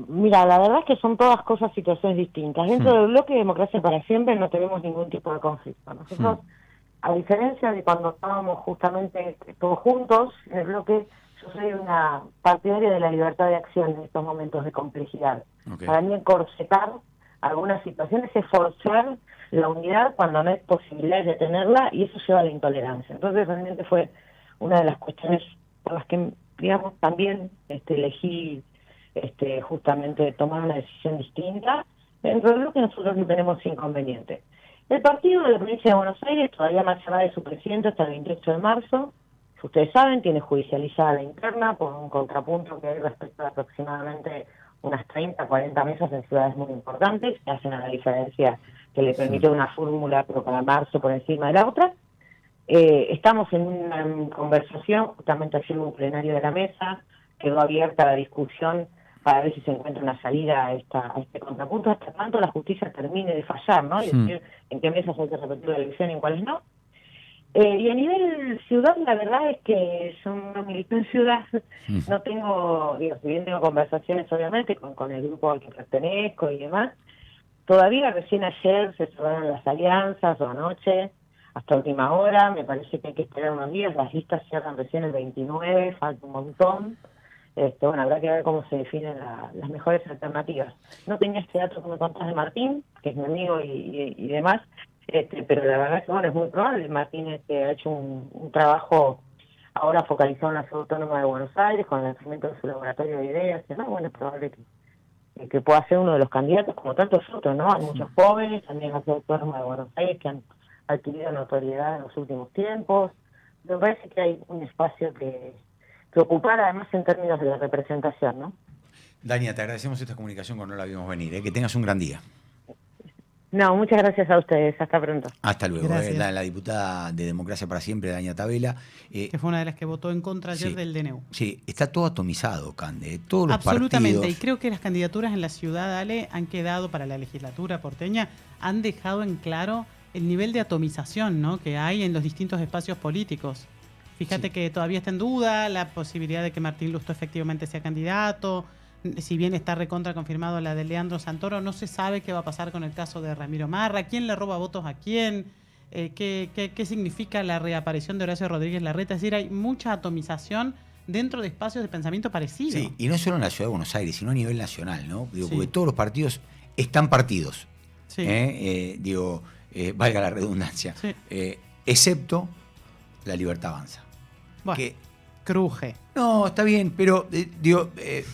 mira, la verdad es que son todas situaciones distintas. Dentro del bloque de Democracia para Siempre no tenemos ningún tipo de conflicto. Nosotros, a diferencia de cuando estábamos justamente todos juntos en el bloque, yo soy una partidaria de la libertad de acción en estos momentos de complejidad. Okay. Para mí, encorsetar algunas situaciones es forzar la unidad cuando no hay posibilidades de tenerla, y eso lleva a la intolerancia. Entonces, realmente fue una de las cuestiones por las que, digamos, también elegí justamente tomar una decisión distinta. Dentro del bloque nosotros no tenemos inconveniente. El partido de la provincia de Buenos Aires todavía más allá de su presidente hasta el 28 de marzo. Si ustedes saben, tiene judicializada la interna por un contrapunto que hay respecto a aproximadamente unas 30, 40 mesas en ciudades muy importantes, que hacen a la diferencia que le permite una fórmula, pero para marzo por encima de la otra. Estamos en una conversación, justamente ayer hubo un plenario de la mesa, quedó abierta la discusión para ver si se encuentra una salida a este contrapunto, hasta tanto la justicia termine de fallar, ¿no? Y decir en qué mesas hay que repetir la elección y en cuáles no. Y a nivel ciudad, la verdad es que yo no milito en ciudad, no tengo, si bien tengo conversaciones obviamente con el grupo al que pertenezco y demás, todavía recién ayer se cerraron las alianzas, o anoche, hasta última hora, me parece que hay que esperar unos días, las listas cierran recién el 29, falta un montón. Bueno, habrá que ver cómo se definen las mejores alternativas. No tenía este dato que me contás de Martín, que es mi amigo y demás, pero la verdad es que bueno, es muy probable. Martín ha hecho un trabajo ahora focalizado en la Ciudad Autónoma de Buenos Aires, con el lanzamiento de su laboratorio de ideas, y demás. Bueno, es probable que pueda ser uno de los candidatos, como tantos otros, ¿no? Hay muchos jóvenes, también en la Ciudad Autónoma de Buenos Aires, que han adquirido notoriedad en los últimos tiempos. Me parece que hay un espacio que ocupar, además en términos de la representación, ¿no? Dania, te agradecemos esta comunicación cuando no la vimos venir, que tengas un gran día. No, muchas gracias a ustedes, hasta pronto. Hasta luego. La diputada de Democracia para Siempre, Dania Tabela. Que fue una de las que votó en contra ayer del DNU. Sí, está todo atomizado, Cande, todos los absolutamente, partidos. Y creo que las candidaturas en la ciudad, Ale, han quedado para la legislatura porteña, han dejado en claro el nivel de atomización, ¿no?, que hay en los distintos espacios políticos. Fíjate que todavía está en duda la posibilidad de que Martín Lustó efectivamente sea candidato. Si bien está recontra confirmado la de Leandro Santoro, no se sabe qué va a pasar con el caso de Ramiro Marra, quién le roba votos a quién, qué significa la reaparición de Horacio Rodríguez Larreta. Es decir, hay mucha atomización dentro de espacios de pensamiento parecidos. Sí, y no solo en la Ciudad de Buenos Aires, sino a nivel nacional, ¿no? Porque todos los partidos están partidos. Sí. Valga la redundancia. Sí. Excepto La Libertad Avanza. Bueno, cruje. No, está bien, pero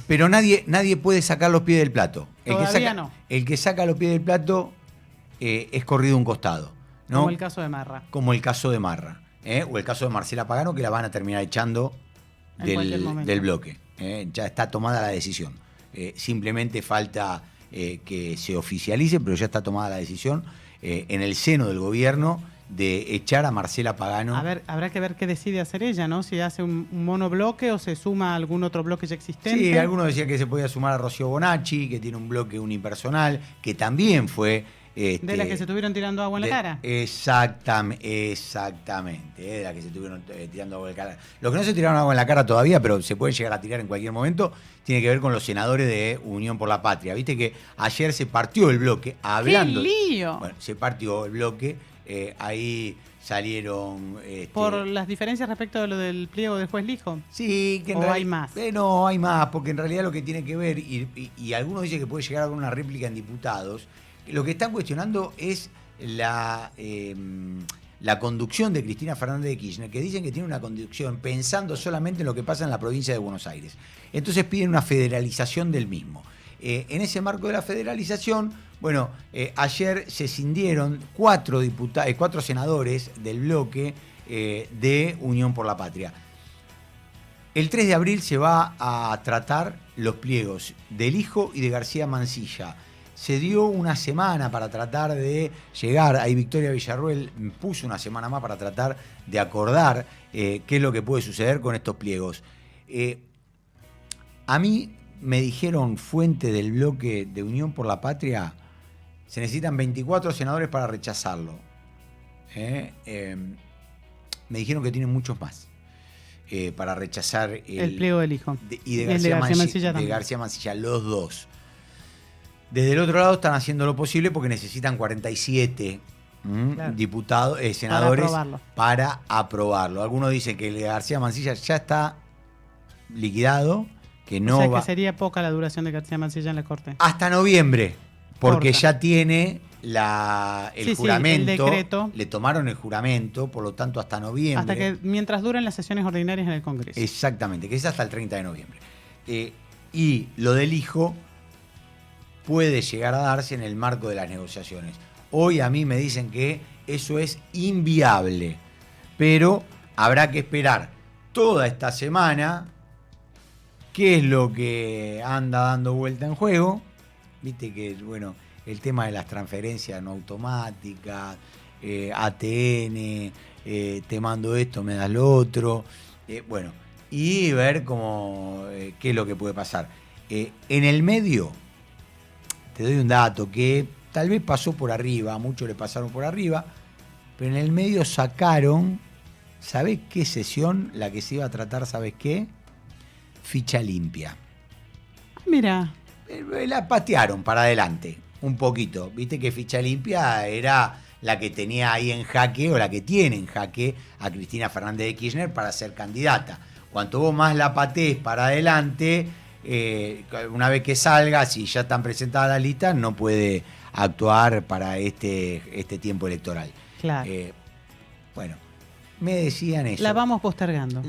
pero nadie puede sacar los pies del plato. El que saca los pies del plato es corrido a un costado, ¿no? Como el caso de Marra. Como el caso de Marra. O el caso de Marcela Pagano, que la van a terminar echando del bloque. Ya está tomada la decisión. Simplemente falta que se oficialice, pero ya está tomada la decisión en el seno del gobierno de echar a Marcela Pagano. A ver, habrá que ver qué decide hacer ella, ¿no? Si hace un monobloque o se suma a algún otro bloque ya existente. Sí, algunos decían que se podía sumar a Rocío Bonacci, que tiene un bloque unipersonal, que también fue... de las que se estuvieron tirando agua en la cara. Exactamente, de las que se estuvieron tirando agua en la cara. Los que no se tiraron agua en la cara todavía, pero se pueden llegar a tirar en cualquier momento, tiene que ver con los senadores de Unión por la Patria. Viste que ayer se partió el bloque, hablando... ¡Qué lío! Bueno, se partió el bloque, ahí salieron... ¿Por las diferencias respecto de lo del pliego del juez Lijo? Sí, que ¿O hay más? No, hay más, porque en realidad lo que tiene que ver, y algunos dicen que puede llegar a haber una réplica en diputados, lo que están cuestionando es la conducción de Cristina Fernández de Kirchner, que dicen que tiene una conducción pensando solamente en lo que pasa en la provincia de Buenos Aires. Entonces piden una federalización del mismo. En ese marco de la federalización, bueno, ayer se cindieron 4 senadores del bloque de Unión por la Patria. El 3 de abril se va a tratar los pliegos del Hijo y de García Mansilla. Se dio una semana para tratar de llegar, ahí Victoria Villarruel puso una semana más para tratar de acordar qué es lo que puede suceder con estos pliegos. A mí me dijeron, fuente del bloque de Unión por la Patria, se necesitan 24 senadores para rechazarlo. Me dijeron que tienen muchos más para rechazar el pliego del Hijo. Y de García Mansilla, los dos. Desde el otro lado están haciendo lo posible porque necesitan 47 diputados, senadores para aprobarlo. Algunos dicen que el de García Mansilla ya está liquidado, que no o sea, que sería poca la duración de García Mansilla en la Corte. Hasta noviembre, porque ya tiene el juramento. El decreto. Le tomaron el juramento, por lo tanto hasta noviembre. Hasta que mientras duren las sesiones ordinarias en el Congreso. Exactamente, que es hasta el 30 de noviembre. Y lo del Hijo puede llegar a darse en el marco de las negociaciones. Hoy a mí me dicen que eso es inviable, pero habrá que esperar toda esta semana qué es lo que anda dando vuelta en juego. Viste que, bueno, el tema de las transferencias no automáticas, ATN, te mando esto, me das lo otro, bueno, y ver qué es lo que puede pasar. En el medio, te doy un dato que tal vez pasó por arriba, a muchos le pasaron por arriba, pero en el medio sacaron, ¿sabés qué sesión? La que se iba a tratar, ¿sabés qué? Ficha limpia. Mira. La patearon para adelante, un poquito. Viste que ficha limpia era la que tenía ahí en jaque, o la que tiene en jaque a Cristina Fernández de Kirchner para ser candidata. Cuanto vos más la patees para adelante, una vez que salga, si ya están presentadas las listas, no puede actuar para este tiempo electoral. Claro. Bueno, me decían eso. La vamos postergando.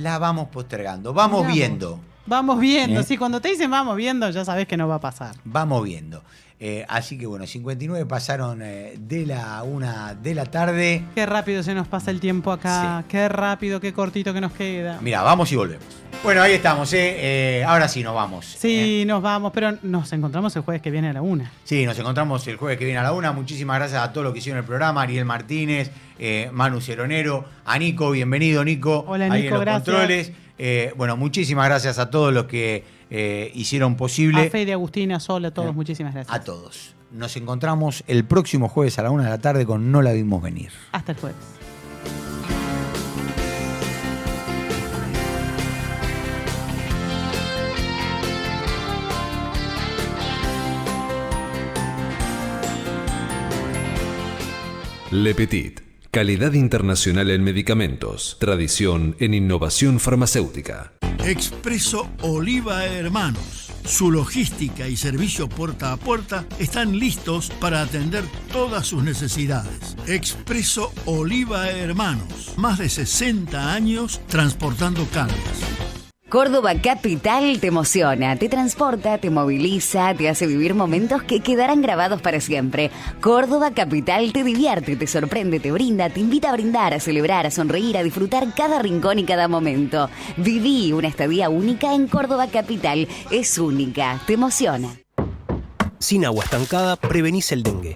Vamos viendo. Vamos viendo. Sí, cuando te dicen vamos viendo, ya sabés que no va a pasar. Vamos viendo. Así que bueno, 59 pasaron de la 1 de la tarde. Qué rápido se nos pasa el tiempo acá. Sí. Qué rápido, qué cortito que nos queda. Mirá, vamos y volvemos. Bueno, ahí estamos, ahora sí nos vamos. Sí, nos vamos, pero nos encontramos el jueves que viene a la 1. Sí, nos encontramos el jueves que viene a la 1. Muchísimas gracias a todos los que hicieron el programa. Ariel Martínez, Manu Ceronero, a Nico, bienvenido Nico. Hola Nico, ahí en los gracias. Controles. Bueno, muchísimas gracias a todos los que hicieron posible. A Fede, Agustina, Sol, a todos, muchísimas gracias. A todos. Nos encontramos el próximo jueves a la 1 de la tarde con No la vimos venir. Hasta el jueves. Le Petit, calidad internacional en medicamentos, tradición en innovación farmacéutica. Expreso Oliva Hermanos. Su logística y servicio puerta a puerta están listos para atender todas sus necesidades. Expreso Oliva Hermanos. Más de 60 años transportando cargas. Córdoba Capital te emociona, te transporta, te moviliza, te hace vivir momentos que quedarán grabados para siempre. Córdoba Capital te divierte, te sorprende, te brinda, te invita a brindar, a celebrar, a sonreír, a disfrutar cada rincón y cada momento. Viví una estadía única en Córdoba Capital. Es única, te emociona. Sin agua estancada, prevenís el dengue.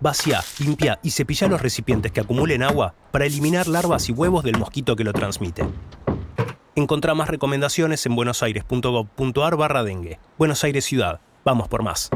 Vacía, limpia y cepilla los recipientes que acumulen agua para eliminar larvas y huevos del mosquito que lo transmite. Encontrá más recomendaciones en buenosaires.gov.ar/dengue. Buenos Aires Ciudad. Vamos por más.